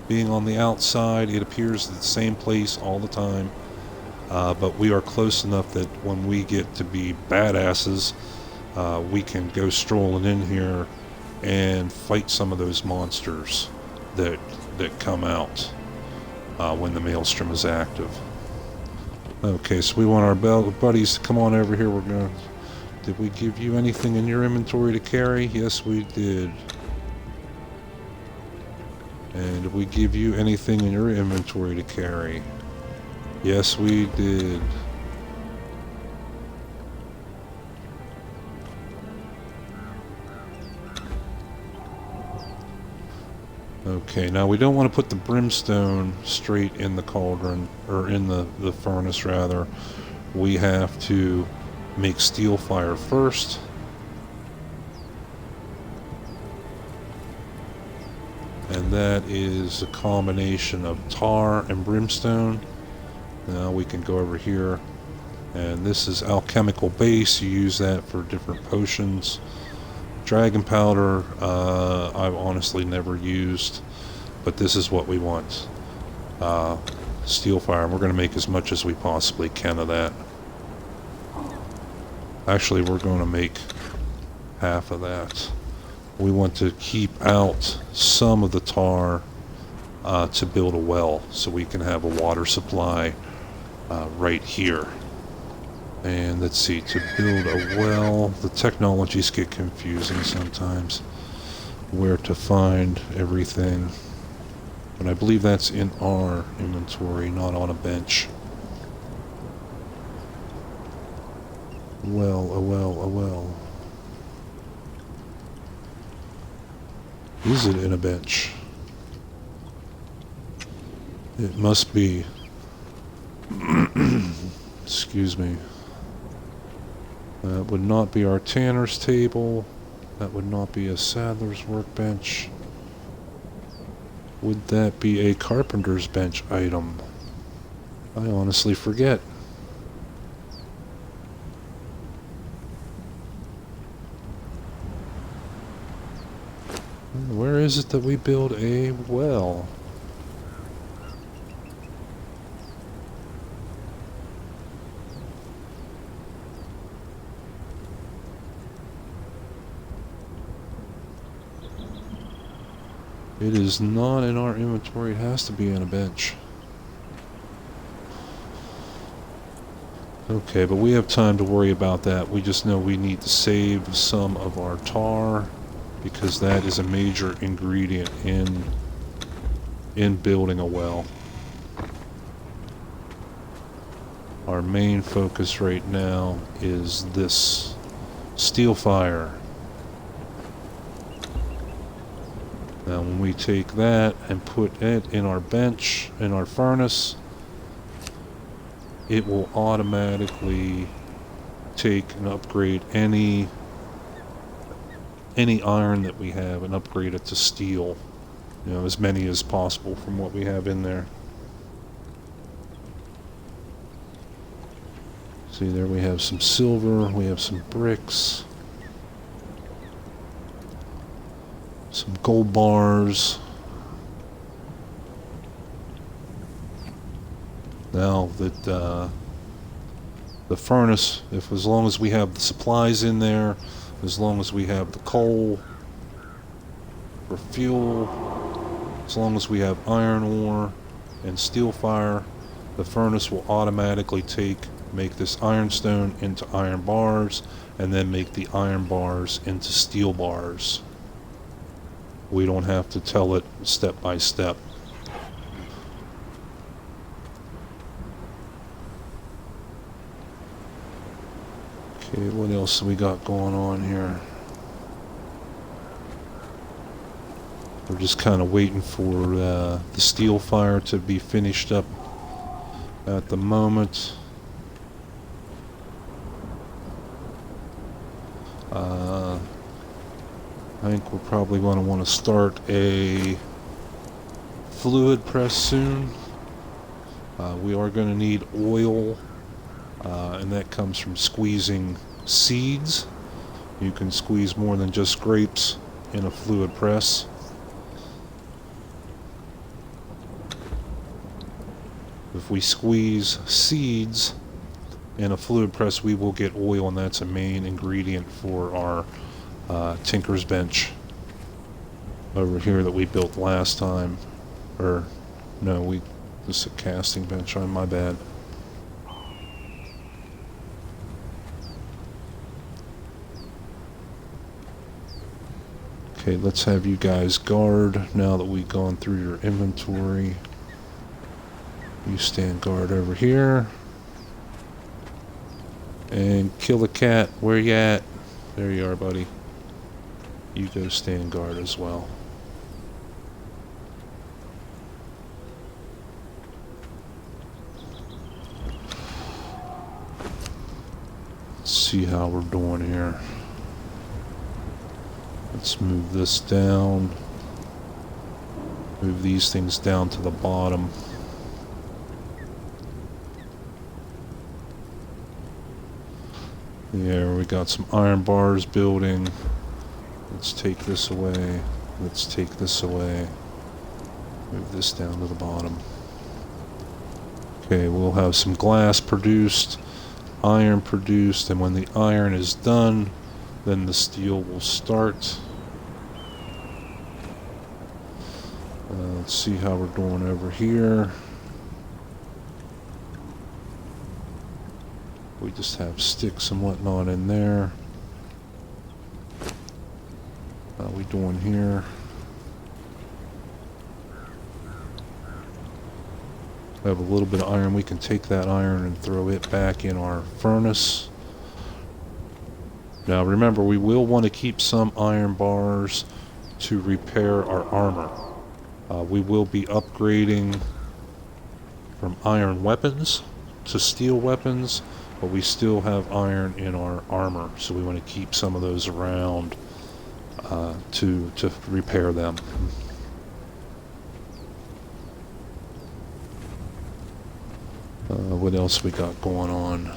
Being on the outside, it appears the same place all the time. But we are close enough that when we get to be badasses, we can go strolling in here and fight some of those monsters that come out when the Maelstrom is active. Okay, so we want our buddies to come on over here. Did we give you anything in your inventory to carry? Yes, we did. And did we give you anything in your inventory to carry? Yes, we did. Okay, now we don't want to put the brimstone straight in the cauldron, or in the furnace rather. we have to make steel fire first. And that is a combination of tar and brimstone. Now we can go over here, and this is alchemical base. You use that for different potions. Dragon powder, I've honestly never used, but this is what we want. Steel fire, and we're going to make as much as we possibly can of that. Actually, we're going to make half of that. We want to keep out some of the tar to build a well, so we can have a water supply right here. And let's see, to build a well, the technologies get confusing sometimes, where to find everything. But I believe that's in our inventory, not on a bench. Well, a well, a well. Is it in a bench? It must be. Excuse me. That would not be our tanner's table. That would not be a saddler's workbench. Would that be a carpenter's bench item? I honestly forget. Where is it that we build a well? It is not in our inventory. It has to be on a bench. Okay, but we have time to worry about that. We just know we need to save some of our tar, because that is a major ingredient in building a well. Our main focus right now is this steel fire. Now when we take that and put it in our bench, in our furnace, it will automatically take and upgrade any iron that we have and upgrade it to steel. You know, as many as possible from what we have in there. See, there we have some silver, we have some bricks, some gold bars. Now that the furnace, as long as we have the supplies in there, as long as we have the coal for fuel, as long as we have iron ore and steel fire, the furnace will automatically make this ironstone into iron bars, and then make the iron bars into steel bars. We don't have to tell it step by step. Okay, what else we got going on here? We're just kind of waiting for the steel fire to be finished up at the moment. I think we're probably going to want to start a fluid press soon. We are going to need oil, and that comes from squeezing seeds. You can squeeze more than just grapes in a fluid press. If we squeeze seeds in a fluid press, we will get oil, and that's a main ingredient for our tinker's bench over here that we built last time. Or no, this is a casting bench. My bad. Okay, let's have you guys guard now that we've gone through your inventory. You stand guard over here. And kill the cat. Where you at? There you are, buddy. You go stand guard as well. see how we're doing here. Let's move this down. Move these things down to the bottom. Yeah, we got some iron bars building. Let's take this away. Let's take this away. Move this down to the bottom. Okay, we'll have some glass produced, iron produced, and when the iron is done, then the steel will start. Let's see how we're doing over here. We just have sticks and whatnot in there. How are we doing here? We have a little bit of iron. We can take that iron and throw it back in our furnace. Now remember, we will want to keep some iron bars to repair our armor. We will be upgrading from iron weapons to steel weapons, but we still have iron in our armor, so we want to keep some of those around to repair them. What else we got going on?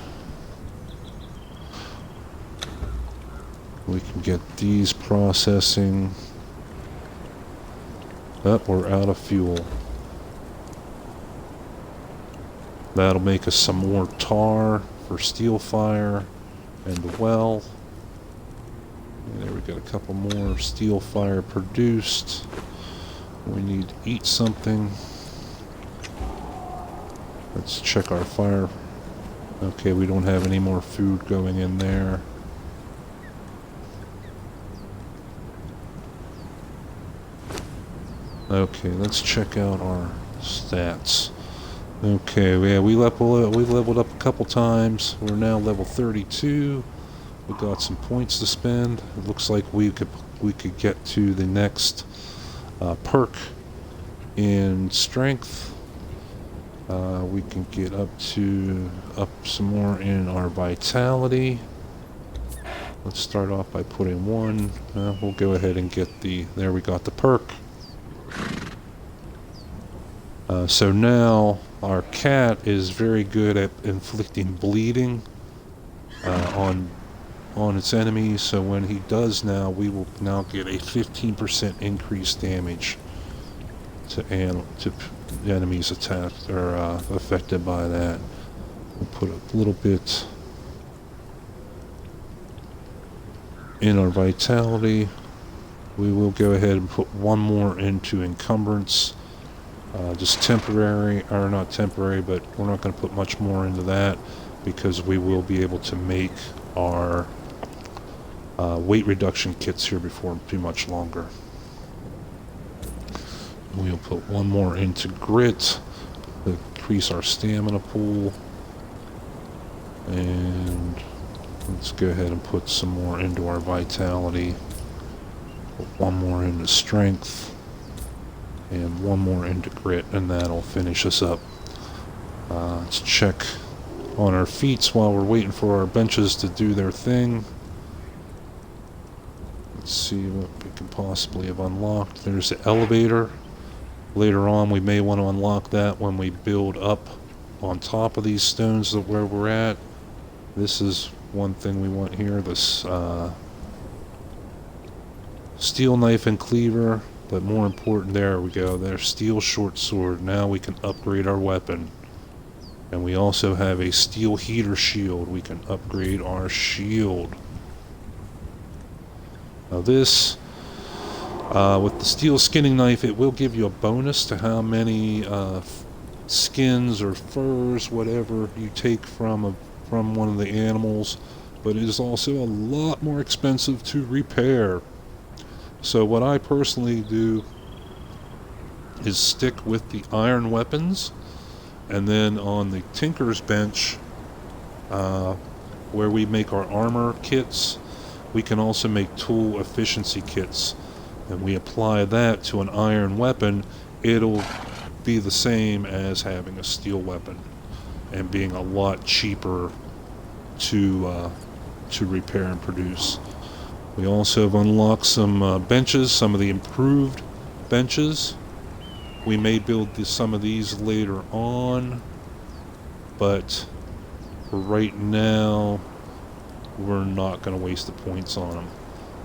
We can get these processing. We're out of fuel. That'll make us some more tar for steel fire and the well. And there we got a couple more steel fire produced. We need to eat something. Let's check our fire. Okay, we don't have any more food going in there. Okay, let's check out our stats. Okay, yeah, we leveled up a couple times. We're now level 32. We got some points to spend. It looks like we could get to the next perk in strength. We can get up some more in our vitality. Let's start off by putting one. We'll go ahead and get there we got the perk. So now our cat is very good at inflicting bleeding on its enemies. So when he does now, we will now get a 15% increased damage to enemies attacked or affected by that. We'll put a little bit in our vitality. We will go ahead and put one more into encumbrance. Just temporary, or not temporary, but we're not going to put much more into that because we will be able to make our weight reduction kits here before too much longer. We'll put one more into grit to increase our stamina pool. And let's go ahead and put some more into our vitality. Put one more into strength. And one more into grit, and that'll finish us up. Let's check on our feats while we're waiting for our benches to do their thing. Let's see what we can possibly have unlocked. There's the elevator. Later on, we may want to unlock that when we build up on top of these stones where we're at. This is one thing we want here, this steel knife and cleaver. But more important, there we go, there's steel short sword. Now we can upgrade our weapon. And we also have a steel heater shield. We can upgrade our shield. Now this, with the steel skinning knife, it will give you a bonus to how many skins or furs, whatever, you take from one of the animals. But it is also a lot more expensive to repair. So what I personally do is stick with the iron weapons, and then on the Tinker's Bench, where we make our armor kits, we can also make tool efficiency kits, and we apply that to an iron weapon. It'll be the same as having a steel weapon and being a lot cheaper to to repair and produce. We also have unlocked some benches, some of the improved benches. We may build some of these later on, but for right now, we're not going to waste the points on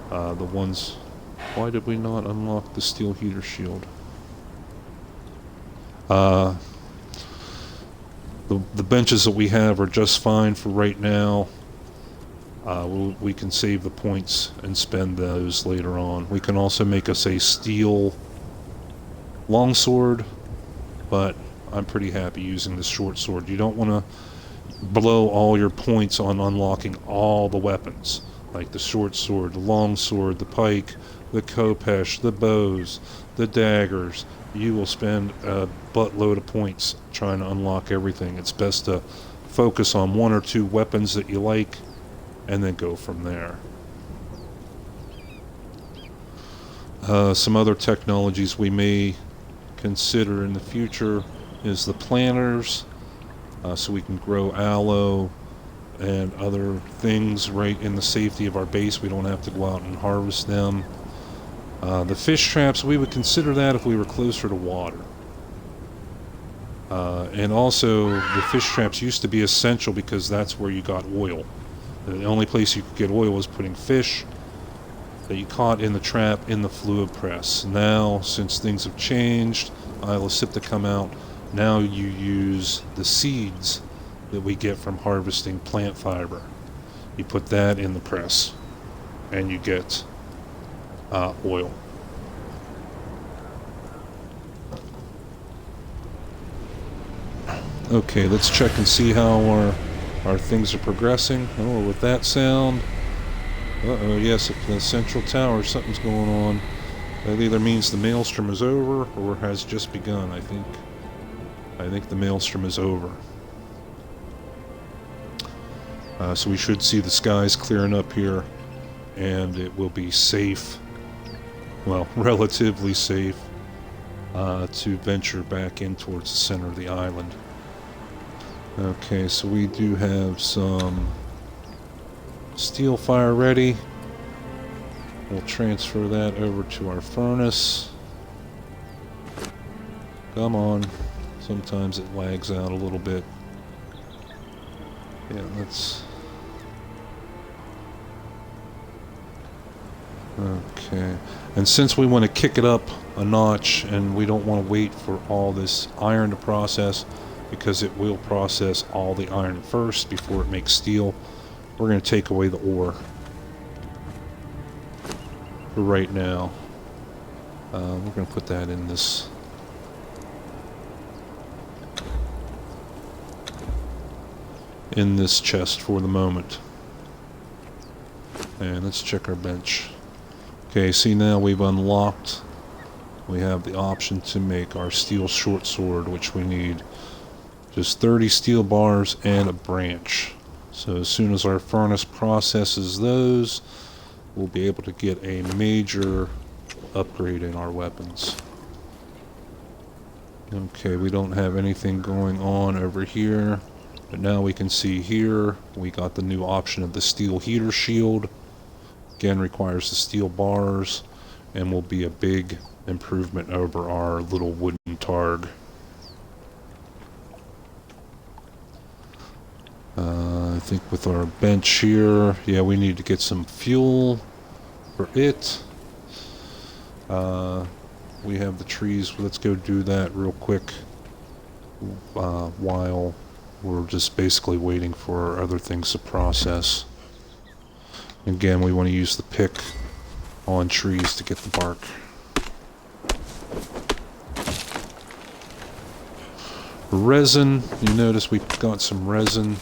them. The ones... Why did we not unlock the steel heater shield? The benches that we have are just fine for right now. We can save the points and spend those later on. We can also make us a steel longsword, but I'm pretty happy using the short sword. You don't want to blow all your points on unlocking all the weapons, like the short sword, the long sword, the pike, the khopesh, the bows, the daggers. You will spend a buttload of points trying to unlock everything. It's best to focus on one or two weapons that you like and then go from there. Some other technologies we may consider in the future is the planters, so we can grow aloe and other things right in the safety of our base. We don't have to go out and harvest them. The fish traps, we would consider that if we were closer to water. And also, the fish traps used to be essential because that's where you got oil. The only place you could get oil was putting fish that you caught in the trap in the fluid press. Now, since things have changed, Isle of SIPTAH come out, now you use the seeds that we get from harvesting plant fiber. You put that in the press, and you get oil. Okay, let's check and see how our things are progressing. Oh, with that sound, yes, at the central tower, something's going on. That either means the maelstrom is over or has just begun. I think the maelstrom is over. So we should see the skies clearing up here, and it will be safe, well, relatively safe, to venture back in towards the center of the island. Okay, so we do have some steel fire ready. We'll transfer that over to our furnace. Come on. Sometimes it lags out a little bit. Yeah, let's... Okay. And since we want to kick it up a notch and we don't want to wait for all this iron to process, because it will process all the iron first before it makes steel, we're going to take away the ore for right now. We're going to put that in this chest for the moment. And let's check our bench. Okay, see, now we've unlocked, we have the option to make our steel short sword, which we need just 30 steel bars and a branch. So as soon as our furnace processes those, we'll be able to get a major upgrade in our weapons. Okay, we don't have anything going on over here, but now we can see here we got the new option of the steel heater shield. Again, requires the steel bars and will be a big improvement over our little wooden targ. I think with our bench here, yeah, we need to get some fuel for it. We have the trees. Let's go do that real quick while we're just basically waiting for other things to process. Again, we want to use the pick on trees to get the bark. Resin, you notice we got some resin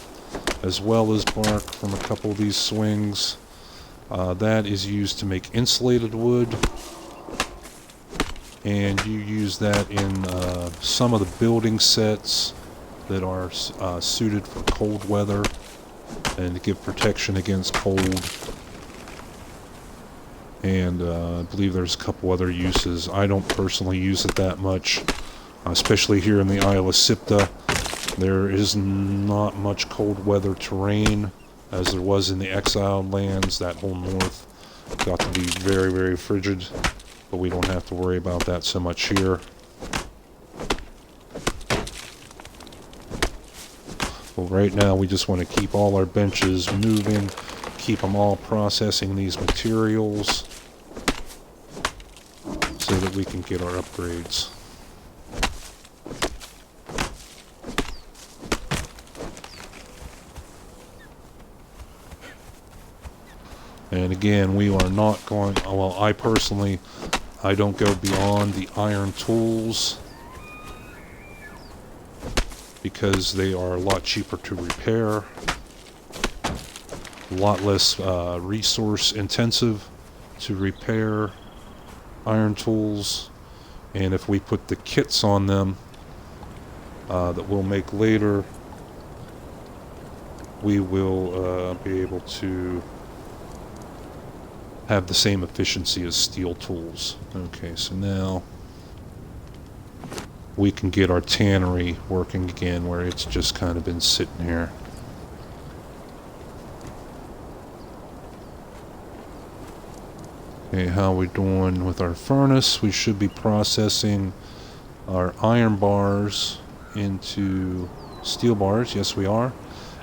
as well as bark from a couple of these swings. That is used to make insulated wood, and you use that in some of the building sets that are suited for cold weather and to give protection against cold. And I believe there's a couple other uses. I don't personally use it that much, especially here in the Isle of SIPTAH. There is not much cold weather terrain, as there was in the exiled lands. That whole north got to be very, very frigid, but we don't have to worry about that so much here. Well, right now we just want to keep all our benches moving, keep them all processing these materials so that we can get our upgrades. And again, we are not going, well, I personally, I don't go beyond the iron tools because they are a lot cheaper to repair, a lot less resource intensive to repair iron tools. And if we put the kits on them that we'll make later, we will be able to have the same efficiency as steel tools. Okay, so now we can get our tannery working again, where it's just kind of been sitting here. Okay, how are we doing with our furnace? We should be processing our iron bars into steel bars. Yes, we are.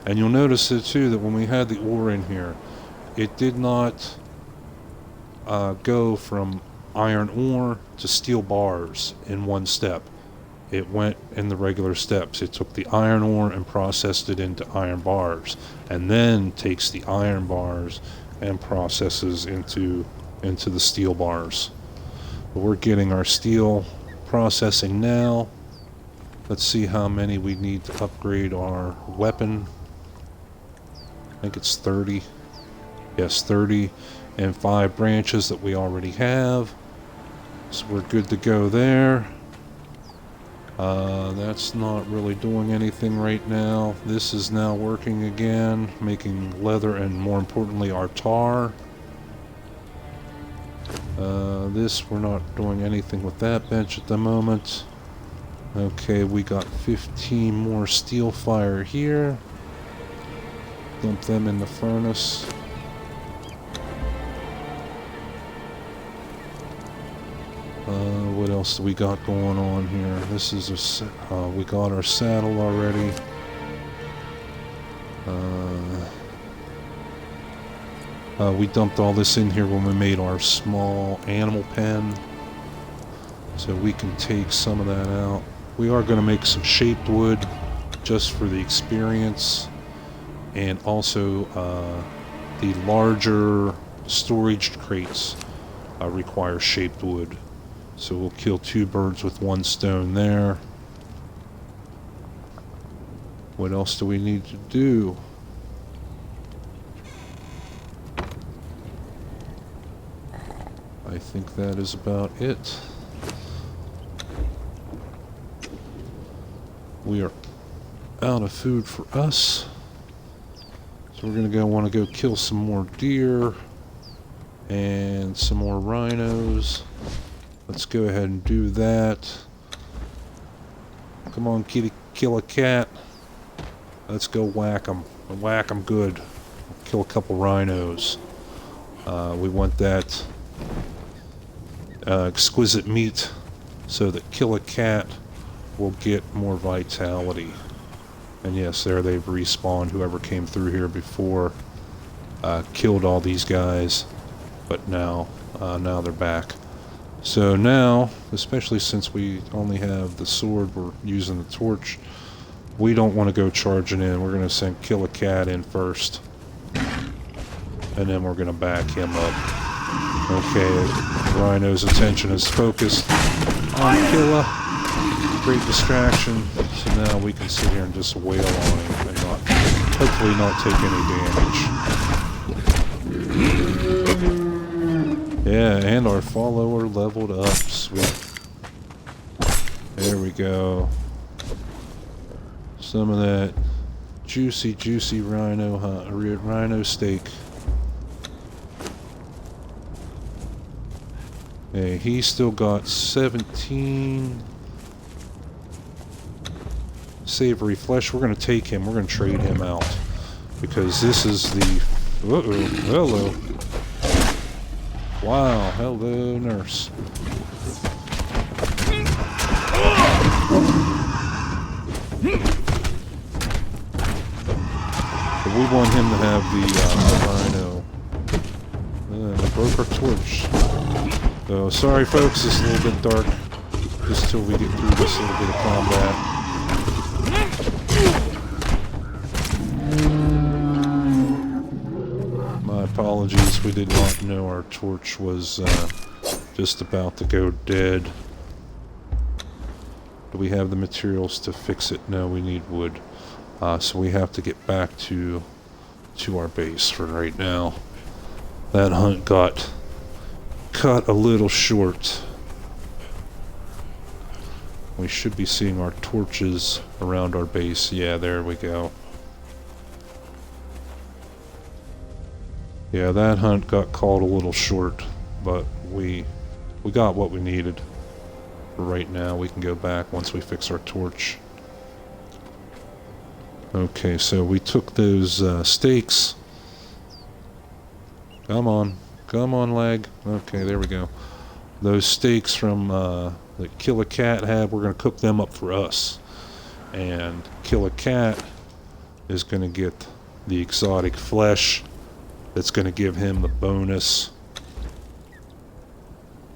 And you'll notice it too, that when we had the ore in here, it did not go from iron ore to steel bars in one step. It went in the regular steps. It took the iron ore and processed it into iron bars, and then takes the iron bars and processes into the steel bars. But we're getting our steel processing now. Let's see how many we need to upgrade our weapon. I think it's 30. Yes, 30. And 5 branches that we already have, so we're good to go there. That's not really doing anything right now. This is now working again, making leather and, more importantly, our tar. This, we're not doing anything with that bench at the moment. Okay, we got 15 more steel fire here. Dump them in the furnace. What else do we got going on here? This is we got our saddle already. We dumped all this in here when we made our small animal pen, so we can take some of that out. We are going to make some shaped wood just for the experience, and also the larger storage crates require shaped wood. So we'll kill 2 birds with 1 stone there. What else do we need to do? I think that is about it. We are out of food for us. So we're going to want to go kill some more deer and some more rhinos. Let's go ahead and do that. Come on, kitty, kill a cat. Let's go whack them. Whack them good. Kill a couple rhinos. We want that exquisite meat so that kill a cat will get more vitality. And yes, there they've respawned. Whoever came through here before killed all these guys, but now they're back. So now, especially since we only have the sword, we're using the torch, we don't want to go charging in. We're going to send kill a cat in first, and then we're going to back him up. Okay, Rhino's attention is focused on Killa. Great distraction. So now we can sit here and just wail on him and hopefully not take any damage. Yeah, and our follower leveled up. Sweet. There we go. Some of that juicy rhino steak. Hey, he's still got 17 savory flesh. We're going to take him. We're going to trade him out. because this is the... Uh-oh, hello. Wow, hello, nurse. But we want him to have the rhino. I broke our torch. So, sorry folks, this is a little bit dark. Just till we get through this little bit of combat. My apologies, we did not know our torch was just about to go dead. Do we have the materials to fix it? No, we need wood. So we have to get back to our base for right now. That hunt got cut a little short. We should be seeing our torches around our base. Yeah, there we go. Yeah, that hunt got called a little short, but we got what we needed. For right now, we can go back once we fix our torch. Okay, so we took those stakes. Come on, lag. Okay, there we go. Those steaks from that Kill a Cat had, we're going to cook them up for us. And Kill a Cat is going to get the exotic flesh that's going to give him the bonus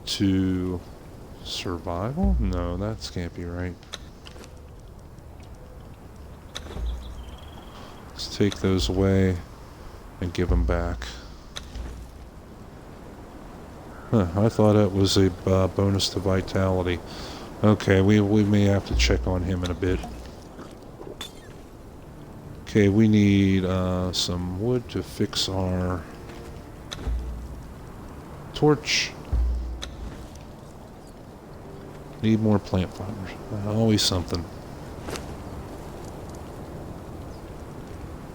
to survival? No, that can't be right. Let's take those away and give them back. Huh, I thought it was a bonus to vitality. Okay, we may have to check on him in a bit. Okay, we need some wood to fix our torch. Need more plant fibers. Always something.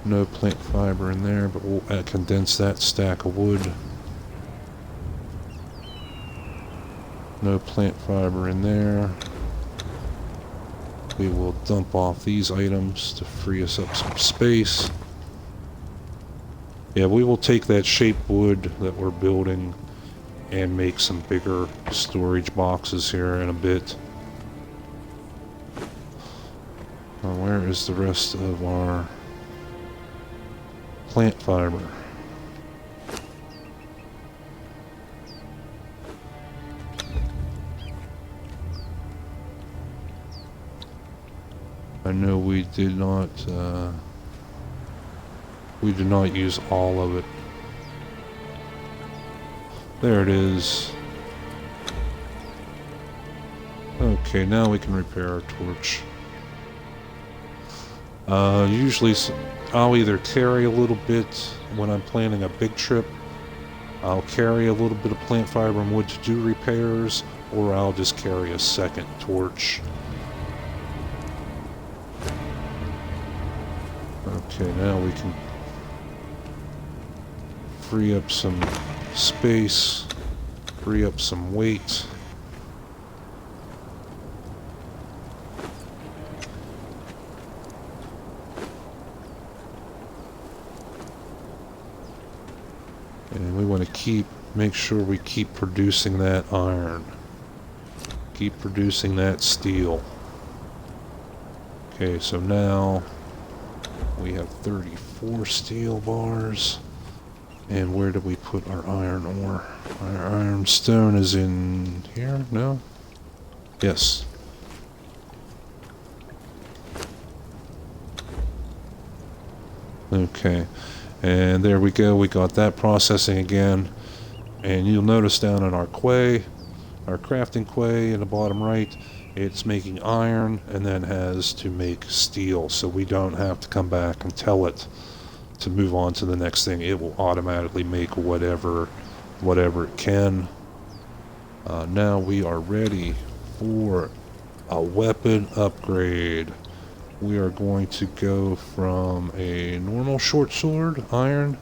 No plant fiber in there, but we'll condense that stack of wood. No plant fiber in there. We will dump off these items to free us up some space. Yeah, we will take that shaped wood that we're building and make some bigger storage boxes here in a bit. Where is the rest of our plant fiber? I know we did not use all of it. There it is. Okay, now we can repair our torch. Usually I'll either carry a little bit when I'm planning a big trip. I'll carry a little bit of plant fiber and wood to do repairs, or I'll just carry a second torch. Okay, now we can free up some space, free up some weight. And we want to make sure we keep producing that iron. Keep producing that steel. Okay, so now we have 34 steel bars. And where do we put our iron ore? Our iron stone is in here? No? Yes. Okay. And there we go. We got that processing again. And you'll notice down in our quay, our crafting quay in the bottom right, it's making iron and then has to make steel. So we don't have to come back and tell it to move on to the next thing. It will automatically make whatever it can. Now we are ready for a weapon upgrade. We are going to go from a normal short sword, iron,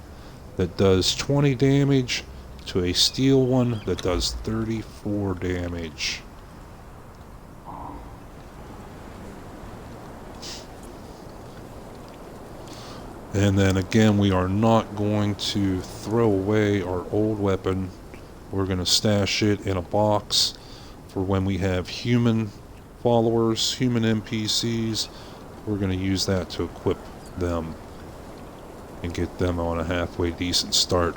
that does 20 damage to a steel one that does 34 damage. And then again, we are not going to throw away our old weapon. We're going to stash it in a box for when we have human followers, human NPCs. We're going to use that to equip them and get them on a halfway decent start.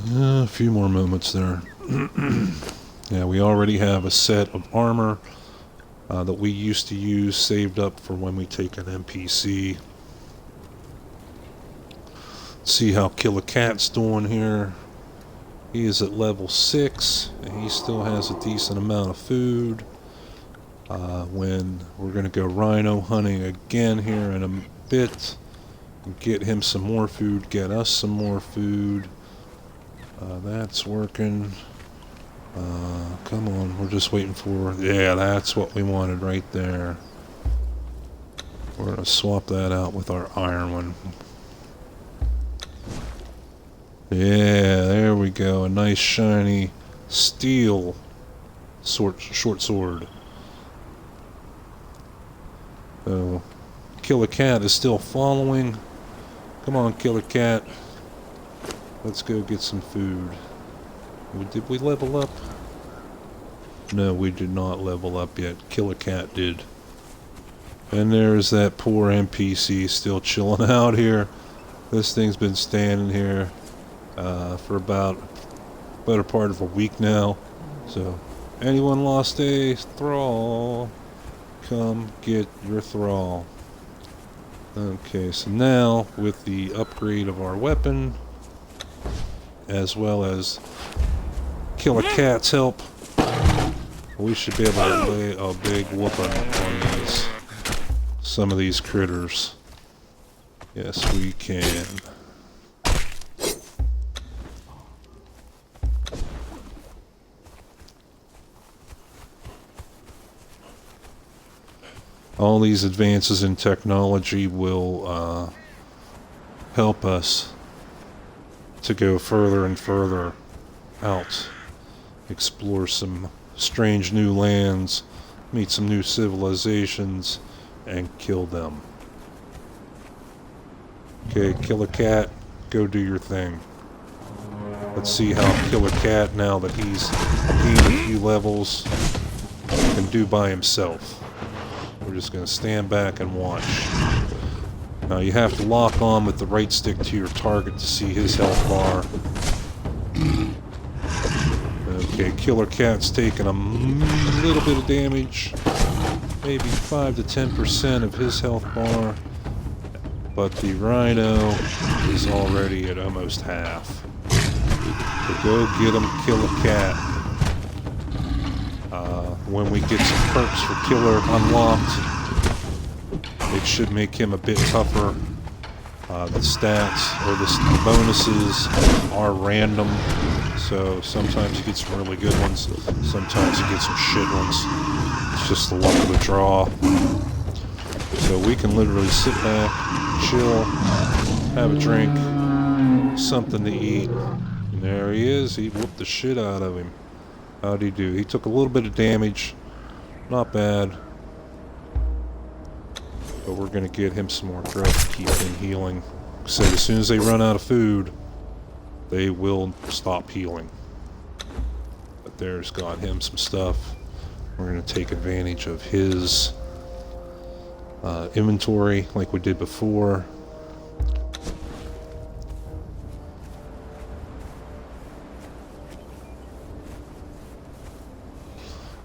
A few more moments there. Yeah, we already have a set of armor that we used to use saved up for when we take an NPC. Let's see how Killer Cat's doing here. He is at level 6 and he still has a decent amount of food. When we're going to go rhino hunting again here in a bit, get him some more food, get us some more food. That's working. Come on, we're just waiting for... Yeah, that's what we wanted right there. We're going to swap that out with our iron one. Yeah, there we go. A nice shiny steel short sword. So, Killer Cat is still following. Come on, Killer Cat. Let's go get some food. Did we level up? No, we did not level up yet. Killer Cat did. And there's that poor NPC still chilling out here. This thing's been standing here for about better part of a week now. So, anyone lost a thrall? Come get your thrall. Okay, so now with the upgrade of our weapon, as well as Killer Cat's help, we should be able to lay a big whooping on some of these critters. Yes, we can. All these advances in technology will help us to go further and further out, explore some strange new lands, meet some new civilizations, and kill them. Okay, Killer Cat, go do your thing. Let's see how Killer Cat, now that he's gained a few levels, can do by himself. We're just going to stand back and watch. Now you have to lock on with the right stick to your target to see his health bar. Okay, Killer Cat's taking a little bit of damage. Maybe 5 to 10% of his health bar. But the Rhino is already at almost half. So go get him, Killer Cat. When we get some perks for Killer unlocked, it should make him a bit tougher. The stats, or the bonuses, are random, so sometimes you get some really good ones, sometimes you get some shit ones. It's just the luck of the draw. So we can literally sit back, chill, have a drink, something to eat. And there he is. He whooped the shit out of him. How'd he do? He took a little bit of damage. Not bad. But we're going to get him some more grub to keep him healing. So as soon as they run out of food, they will stop healing. But there's got him some stuff. We're going to take advantage of his inventory like we did before.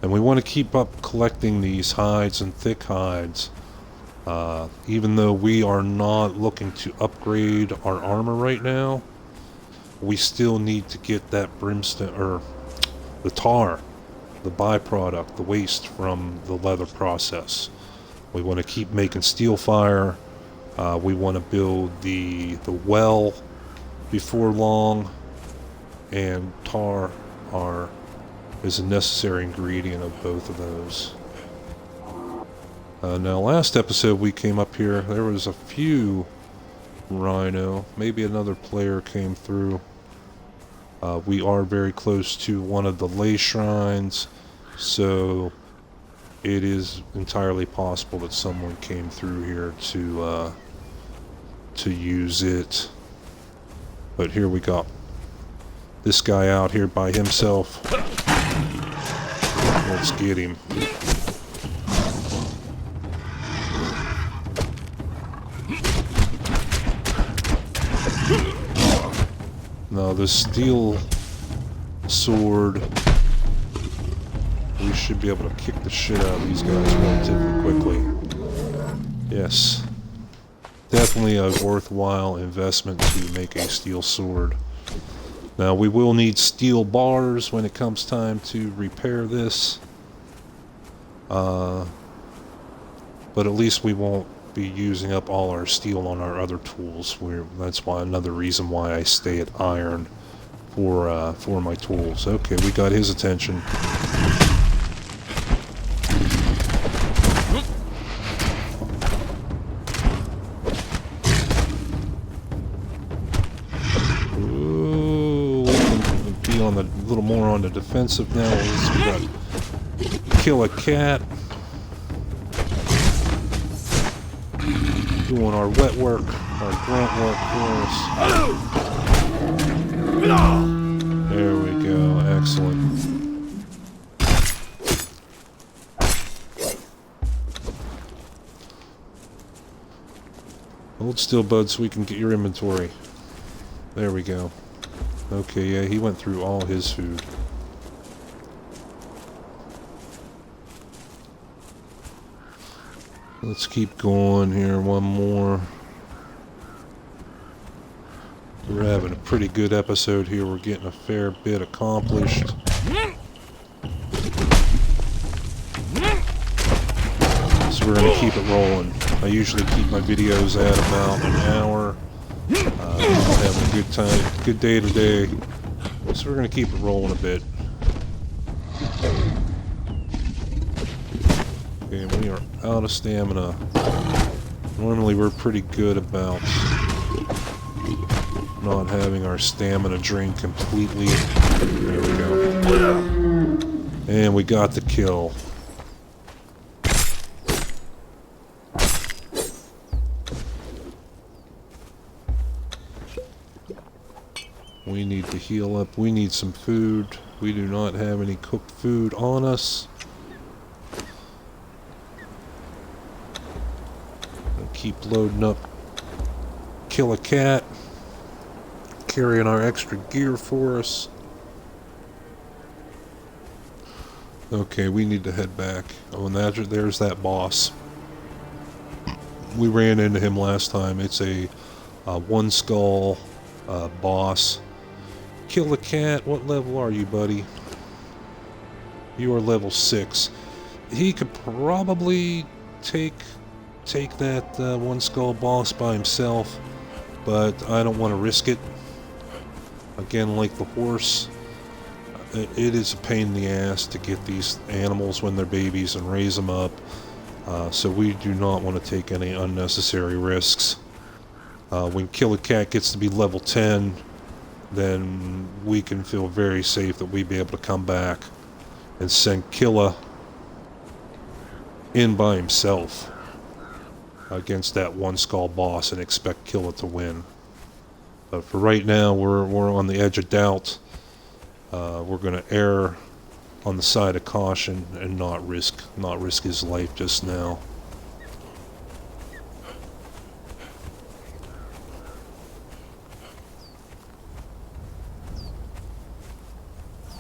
And we want to keep up collecting these hides and thick hides. Even though we are not looking to upgrade our armor right now, we still need to get that brimstone, or the tar, the byproduct, the waste from the leather process. We want to keep making steel fire. We want to build the well before long, and tar is a necessary ingredient of both of those. Now last episode we came up here, there was a few rhino. Maybe another player came through. We are very close to one of the ley shrines, so it is entirely possible that someone came through here to use it. But here we go. This guy out here by himself. Let's get him. Now the steel sword, we should be able to kick the shit out of these guys relatively quickly. Yes. Definitely a worthwhile investment to make a steel sword. Now we will need steel bars when it comes time to repair this. But at least we won't be using up all our steel on our other tools. That's why another reason why I stay at iron for my tools. Okay, we got his attention. Ooh, we can be on the little more on the defensive now. We got kill a cat. Doing our wet work, our grunt work for us. There we go, excellent. Hold still, bud, so we can get your inventory. There we go. Okay, yeah, he went through all his food. Let's keep going here, one more. We're having a pretty good episode here. We're getting a fair bit accomplished. So we're going to keep it rolling. I usually keep my videos at about an hour. I'm having a good time, good day today. So we're going to keep it rolling a bit. Okay, we are out of stamina. Normally we're pretty good about not having our stamina drained completely. There we go. And we got the kill. We need to heal up. We need some food. We do not have any cooked food on us. Keep loading up. Kill a cat. Carrying our extra gear for us. Okay, we need to head back. Oh, and there's that boss. We ran into him last time. It's a one skull boss. Kill a cat. What level are you, buddy? You are level 6. He could probably take that one skull boss by himself, but I don't want to risk it. Again, like the horse, it is a pain in the ass to get these animals when they're babies and raise them up, so we do not want to take any unnecessary risks. When Kill a Cat gets to be level 10, then we can feel very safe that we'd be able to come back and send Killa in by himself against that one skull boss and expect Killa to win. But for right now, we're on the edge of doubt. We're going to err on the side of caution and not risk his life just now.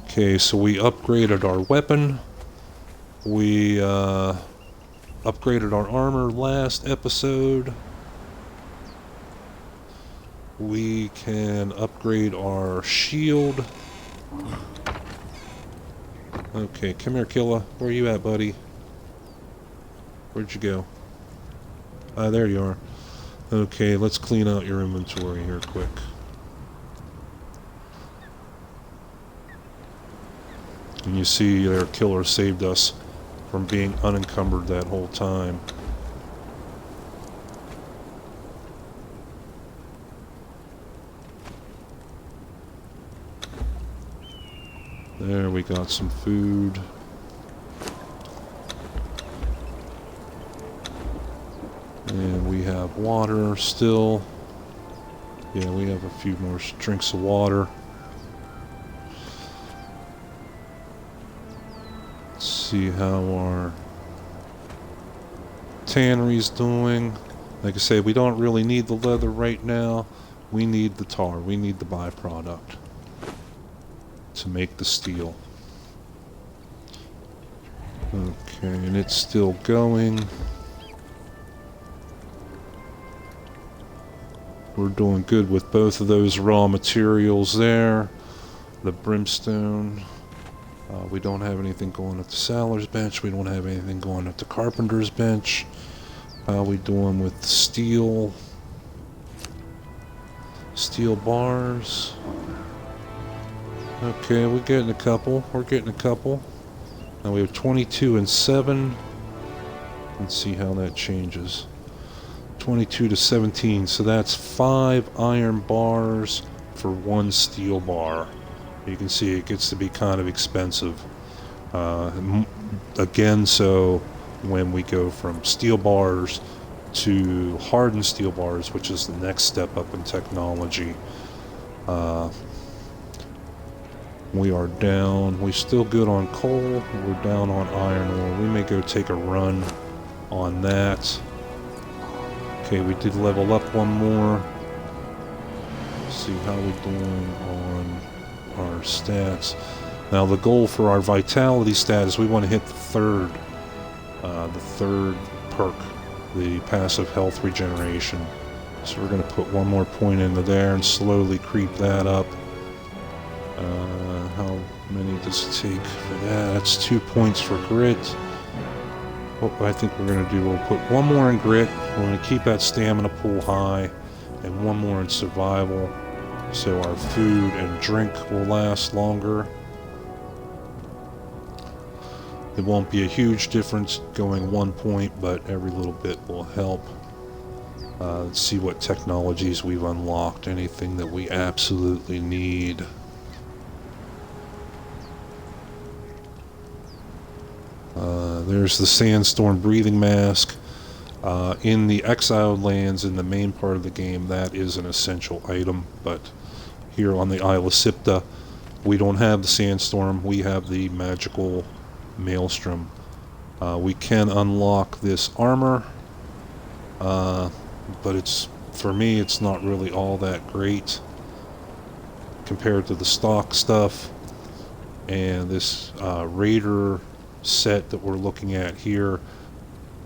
Okay, so we upgraded our weapon. We upgraded our armor last episode. We can upgrade our shield. Okay, come here, Killa. Where are you at, buddy? Where'd you go? Ah, there you are. Okay, let's clean out your inventory here quick. And you see their killer saved us from being unencumbered that whole time. There, we got some food. And we have water still. Yeah, we have a few more drinks of water. Let's see how our tannery's doing. Like I say, we don't really need the leather right now. We need the tar. We need the byproduct to make the steel. Okay, and it's still going. We're doing good with both of those raw materials there. The brimstone. We don't have anything going at the sailor's bench. We don't have anything going at the carpenter's bench. How we doing with steel? Steel bars. Okay, we're getting a couple. We're getting a couple. Now we have 22 and 7. Let's see how that changes. 22 to 17, so that's 5 iron bars for 1 steel bar. You can see it gets to be kind of expensive. Again, so when we go from steel bars to hardened steel bars, which is the next step up in technology, we are down. We're still good on coal. We're down on iron ore. We may go take a run on that. Okay, we did level up one more. Let's see how we're doing on our stats. Now the goal for our vitality stat is we want to hit the third perk, the passive health regeneration. So we're going to put one more point into there and slowly creep that up. How many does it take for that? That's 2 points for grit. What I think we're going to do, we'll put one more in grit. We're going to keep that stamina pool high, and one more in survival, so our food and drink will last longer. It won't be a huge difference going 1 point, but every little bit will help. Let's see what technologies we've unlocked. Anything that we absolutely need. There's the sandstorm breathing mask. In the exiled lands, in the main part of the game, that is an essential item, but here on the Isle of SIPTAH, we don't have the sandstorm. We have the magical maelstrom. We can unlock this armor, but it's, for me, it's not really all that great compared to the stock stuff. And this raider set that we're looking at here,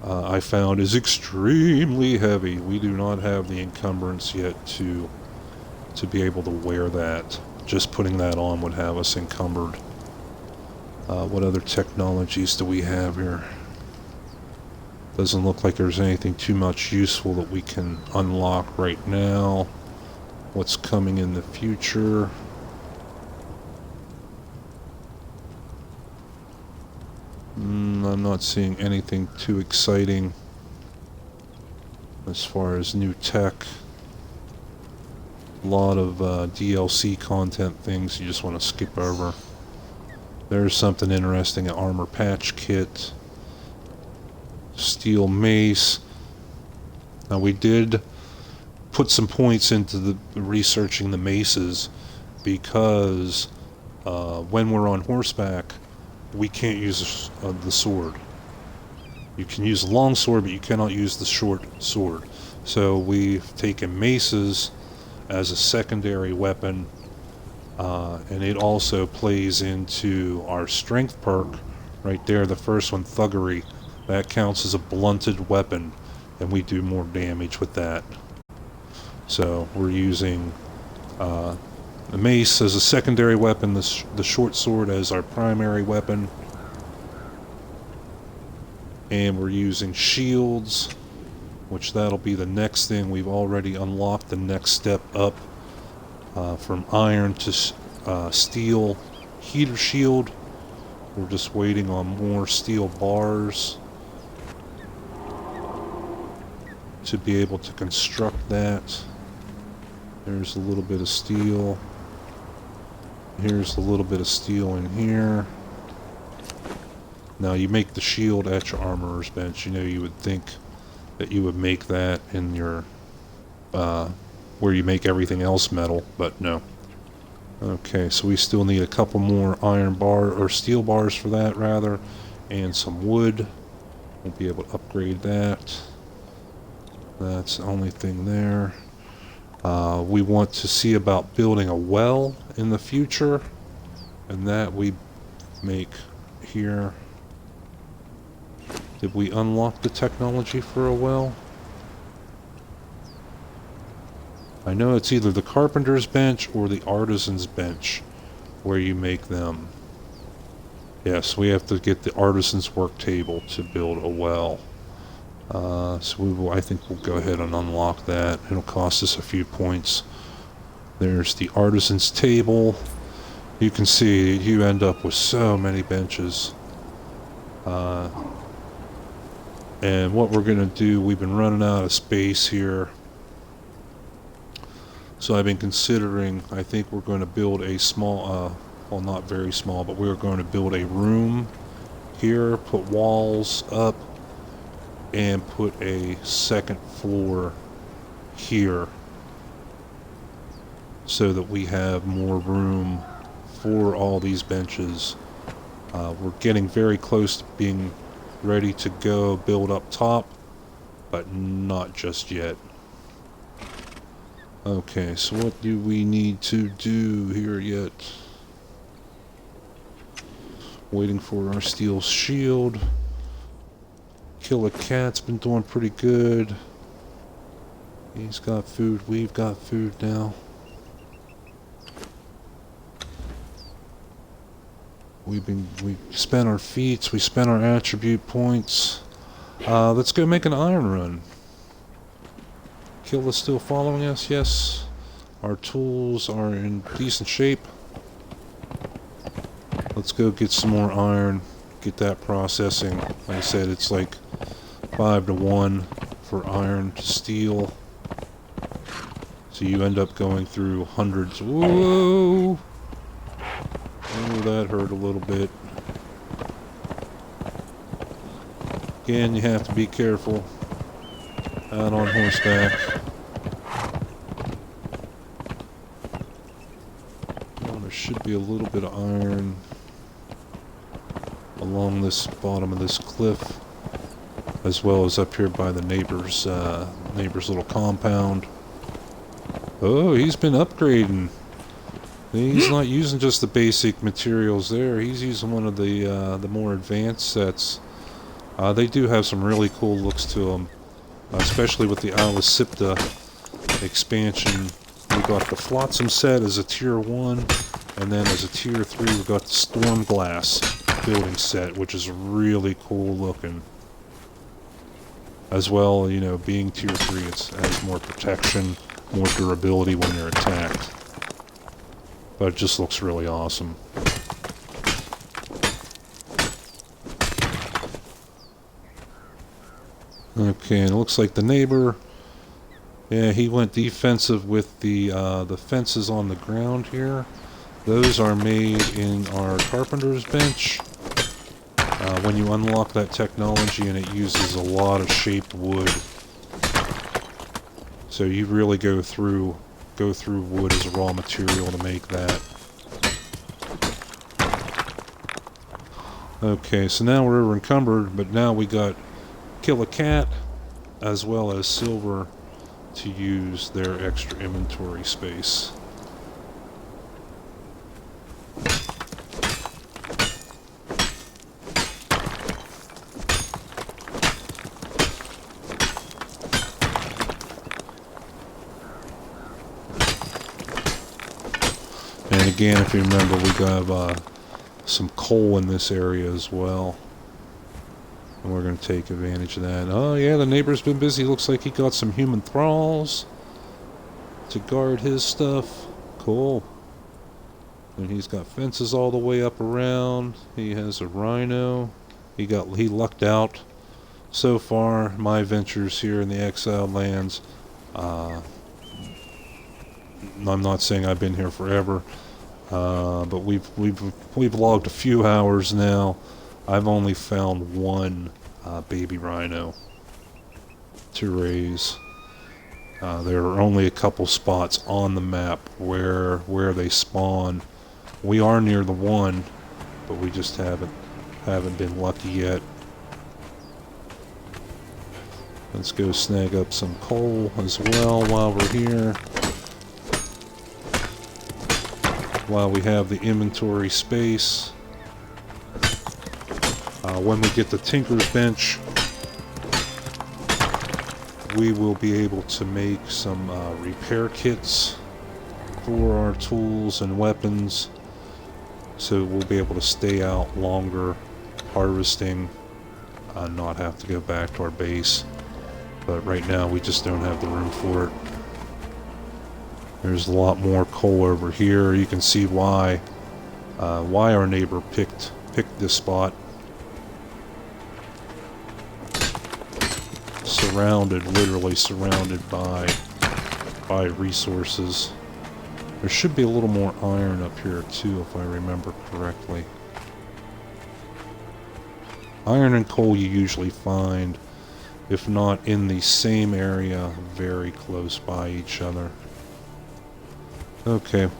I found is extremely heavy. We do not have the encumbrance yet to be able to wear that. Just putting that on would have us encumbered. What other technologies do we have here? Doesn't look like there's anything too much useful that we can unlock right now. What's coming in the future? I'm not seeing anything too exciting as far as new tech. A lot of DLC content things you just want to skip over. There's something interesting, an armor patch kit, steel mace. Now we did put some points into the researching the maces, because when we're on horseback, we can't use the sword. You can use the long sword, but you cannot use the short sword. So we've taken maces as a secondary weapon, and it also plays into our strength perk right there, the first one, thuggery. That counts as a blunted weapon, and we do more damage with that. So we're using the mace as a secondary weapon, the short sword as our primary weapon, and we're using shields, which that'll be the next thing. We've already unlocked the next step up from iron to steel heater shield. We're just waiting on more steel bars to be able to construct that. There's a little bit of steel. Here's a little bit of steel in here. Now you make the shield at your armorer's bench. You know, you would think that you would make that in your where you make everything else metal, but no. Okay, so we still need a couple more iron bar or steel bars for that rather, and some wood. We'll be able to upgrade that. That's the only thing there. We want to see about building a well in the future, and that we make here. Did we unlock the technology for a well? I know it's either the carpenter's bench or the artisan's bench where you make them. Yes, we have to get the artisan's work table to build a well. So I think we'll go ahead and unlock that. It'll cost us a few points. There's the artisan's table. You can see you end up with so many benches. And what we're going to do, we've been running out of space here. So I've been considering, I think we're going to build a small, well, not very small, but we're going to build a room here, put walls up, and put a second floor here so that we have more room for all these benches. We're getting very close to being ready to go build up top, but not just yet. Okay, so what do we need to do here yet? Waiting for our steel shield. Kill a Cat's been doing pretty good. He's got food, we've got food now. We spent our feats, we spent our attribute points. Let's go make an iron run. Kill is still following us, yes. Our tools are in decent shape. Let's go get some more iron, get that processing. Like I said, it's like 5 to 1 for iron to steel. So you end up going through hundreds. Whoa! Oh, that hurt a little bit. Again, you have to be careful out on horseback. Oh, there should be a little bit of iron along this bottom of this cliff, as well as up here by the neighbor's little compound. Oh, he's been upgrading. He's not using just the basic materials there. He's using one of the more advanced sets. They do have some really cool looks to them, especially with the SIPTAH expansion. We got the Flotsam set as a tier 1, and then as a tier 3 we got the Storm Glass building set, which is really cool looking. As well, you know, being tier 3, it has more protection, more durability when you're attacked. But it just looks really awesome. Okay, and it looks like the neighbor, yeah, he went defensive with the fences on the ground here. Those are made in our carpenter's bench. When you unlock that technology, and it uses a lot of shaped wood. So you really go through wood as a raw material to make that. Okay, so now we're over encumbered, but now we got Kill a Cat as well as silver to use their extra inventory space. And again, if you remember, we got some coal in this area as well. And we're going to take advantage of that. Oh yeah, the neighbor's been busy. Looks like he got some human thralls to guard his stuff. Cool. And he's got fences all the way up around. He has a rhino. He lucked out. So far, my ventures here in the exiled lands, I'm not saying I've been here forever, But we've logged a few hours now. I've only found one baby rhino to raise. There are only a couple spots on the map where they spawn. We are near the one, but we just haven't been lucky yet. Let's go snag up some coal as well while we're here. While we have the inventory space. When we get the Tinker's Bench, we will be able to make some repair kits for our tools and weapons. So we'll be able to stay out longer harvesting, not have to go back to our base. But right now we just don't have the room for it. There's a lot more coal over here. You can see why our neighbor picked this spot. Literally surrounded by resources. There should be a little more iron up here too, if I remember correctly. Iron and coal you usually find, if not in the same area, very close by each other. Okay,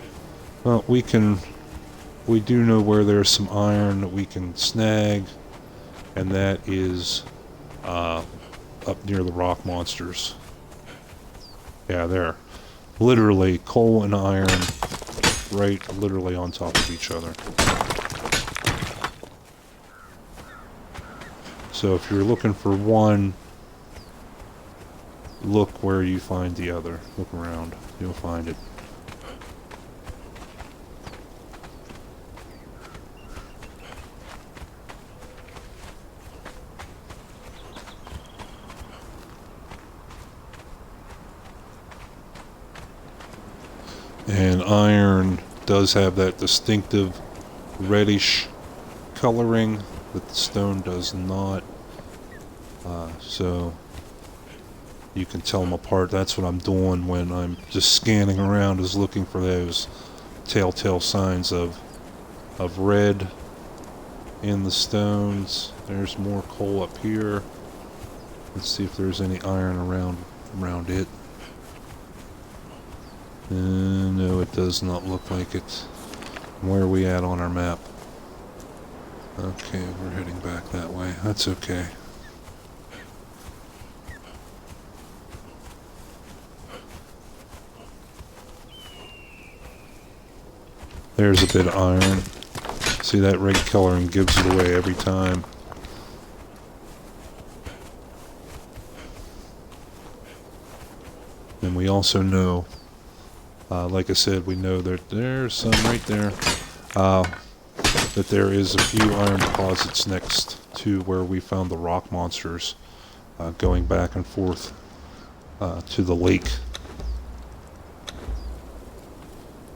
well we do know where there's some iron that we can snag, and that is up near the rock monsters. Yeah, there. Literally coal and iron right literally on top of each other. So if you're looking for one, look where you find the other. Look around. You'll find it. And iron does have that distinctive reddish coloring that the stone does not. So you can tell them apart. That's what I'm doing when I'm just scanning around, is looking for those telltale signs of red in the stones. There's more coal up here. Let's see if there's any iron around it. No, it does not look like it. Where are we at on our map? Okay, we're heading back that way. That's okay. There's a bit of iron. See, that red coloring gives it away every time. And we also know, like I said, we know that there's some right there, that there is a few iron deposits next to where we found the rock monsters, going back and forth to the lake.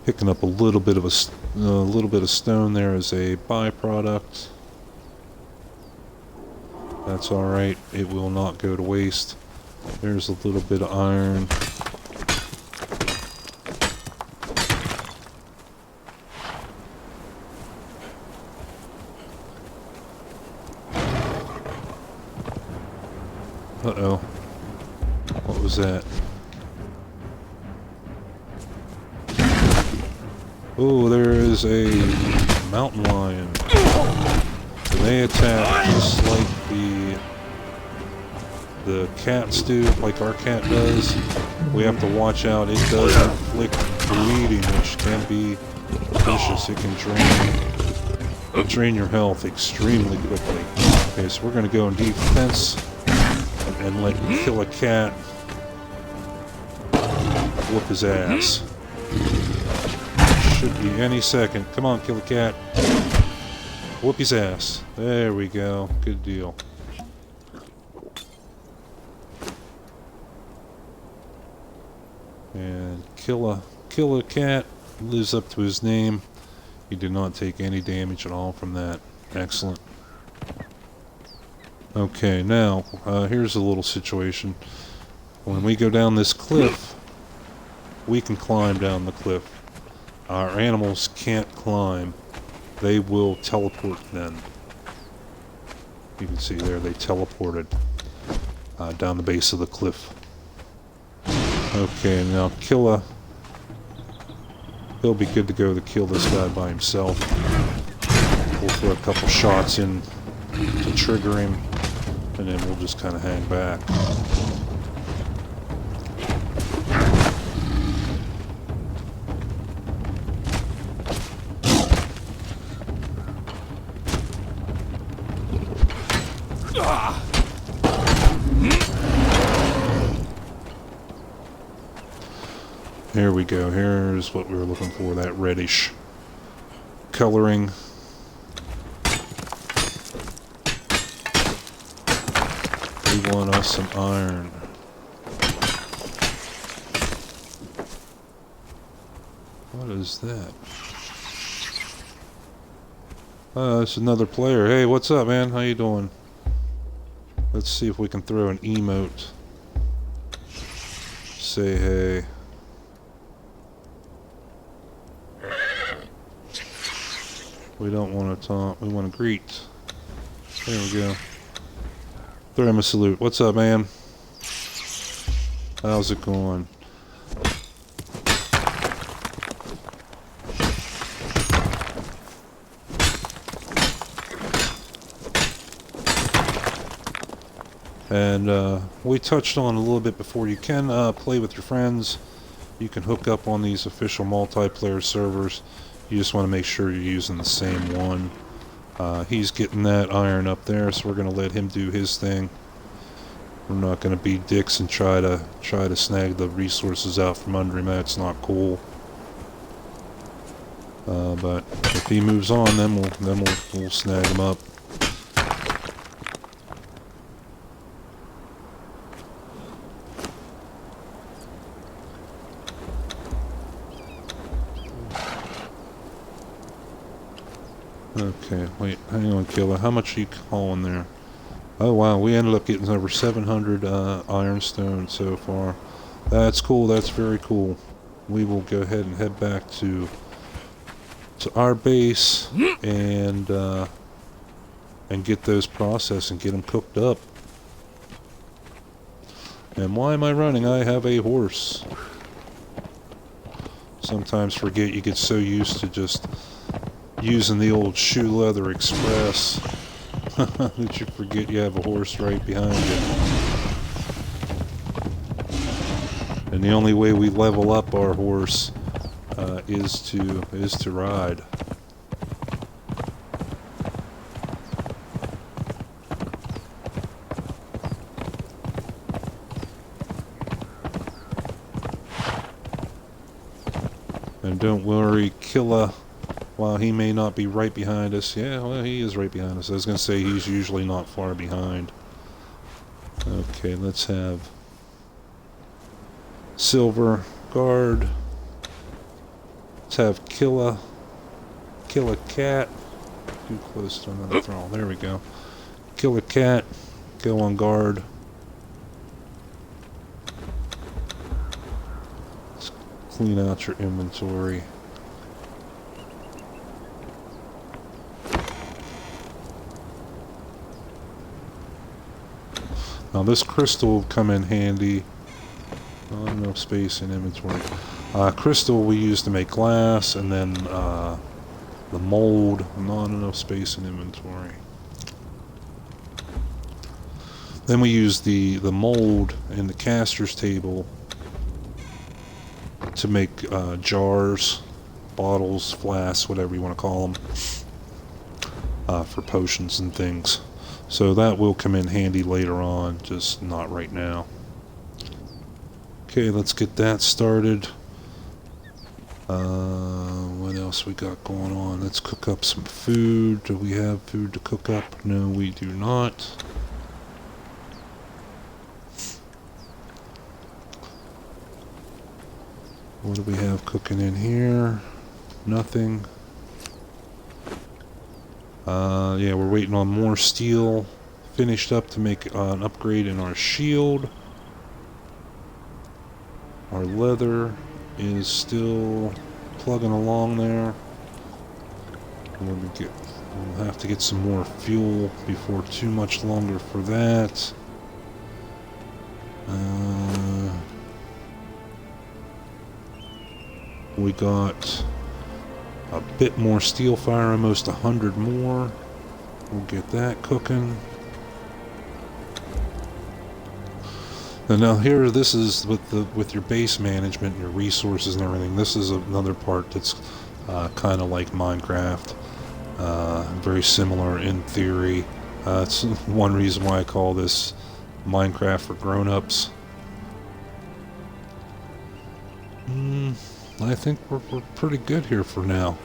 Picking up a little bit of stone there as a byproduct. That's all right. It will not go to waste. There's a little bit of iron. Uh-oh. What was that? Oh, there is a mountain lion. And they attack just like the cats do, like our cat does. We have to watch out. It does inflict bleeding, which can be vicious. It can drain your health extremely quickly. Okay, so we're going to go in defense and let kill a cat whoop his ass. Should be any second. Come on, kill a cat. Whoop his ass. There we go. Good deal. And kill a cat. Lives up to his name. He did not take any damage at all from that. Excellent. Okay, now, here's a little situation. When we go down this cliff, we can climb down the cliff. our animals can't climb, they will teleport then. You can see there, they teleported down the base of the cliff. Okay, now Killa, he'll be good to go to kill this guy by himself. We'll throw a couple shots in to trigger him, and then we'll just kind of hang back. Here we go. Here's what we were looking for, that reddish coloring. We want us some iron. What is that? It's another player. Hey, what's up, man? How you doing? Let's see if we can throw an emote. Say hey. We don't want to talk, we want to greet. There we go. Throw him a salute. What's up, man? How's it going? And we touched on a little bit before, you can play with your friends. You can hook up on these official multiplayer servers. You just want to make sure you're using the same one. He's getting that iron up there, so we're going to let him do his thing. We're not going to be dicks and try to snag the resources out from under him. That's not cool. But if he moves on, then we'll snag him up. Okay, wait, hang on, Killa. How much are you hauling there? Oh wow, we ended up getting over 700 ironstone so far. That's cool, that's very cool. We will go ahead and head back to our base and get those processed and get them cooked up. And why am I running? I have a horse. Sometimes forget, you get so used to just using the old shoe leather express that you forget you have a horse right behind you. And the only way we level up our horse is to ride. And don't worry, Killa, while he may not be right behind us, yeah, well, he is right behind us. I was going to say he's usually not far behind. Okay, let's have Silver guard. Let's have Killa cat. Too close to another thrall. There we go. Kill a cat. Go on guard. Let's clean out your inventory. Now this crystal will come in handy. Not enough space in inventory. Crystal we use to make glass, and then the mold, not enough space in inventory. Then we use the mold in the caster's table to make jars, bottles, flasks, whatever you want to call them, for potions and things. So that will come in handy later on, just not right now. Okay, let's get that started. What else we got going on? Let's cook up some food. Do we have food to cook up? No, we do not. What do we have cooking in here? Nothing. Yeah, we're waiting on more steel finished up to make an upgrade in our shield. Our leather is still plugging along there. We'll have to get some more fuel before too much longer for that. We got a bit more steel fire, almost 100 more. We'll get that cooking. And now here, this is with your base management, your resources and everything. This is another part that's kind of like Minecraft. Very similar in theory. It's one reason why I call this Minecraft for grown-ups. I think we're pretty good here for now.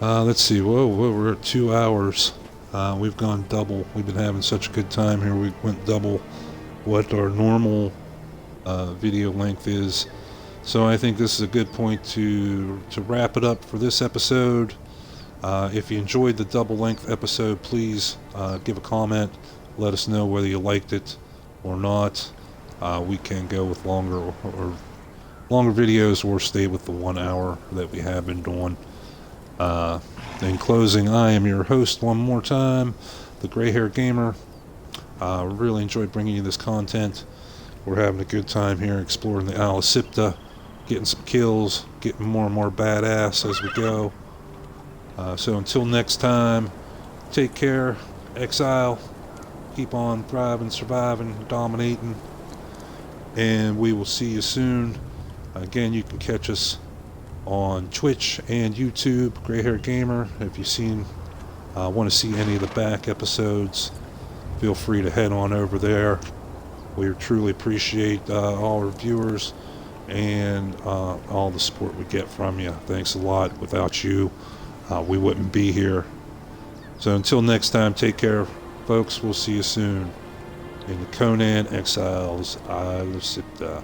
Let's see. Whoa, we're at 2 hours. We've gone double. We've been having such a good time here. We went double what our normal video length is. So I think this is a good point to wrap it up for this episode. If you enjoyed the double length episode, please give a comment. Let us know whether you liked it or not. We can go with longer videos or stay with the 1 hour that we have been doing. In closing, I am your host one more time, the Gray Hair Gamer. Really enjoyed bringing you this content. We're having a good time here exploring the Isle of SIPTAH, getting some kills, getting more and more badass as we go. So until next time, take care, Exile. Keep on thriving, surviving, dominating, and we will see you soon. Again, you can catch us on Twitch and YouTube, Gray Hair Gamer. If you want to see any of the back episodes, feel free to head on over there. We truly appreciate all our viewers and all the support we get from you. Thanks a lot. Without you, we wouldn't be here. So until next time, take care, folks. We'll see you soon in the Conan Exiles, Isle of SIPTAH.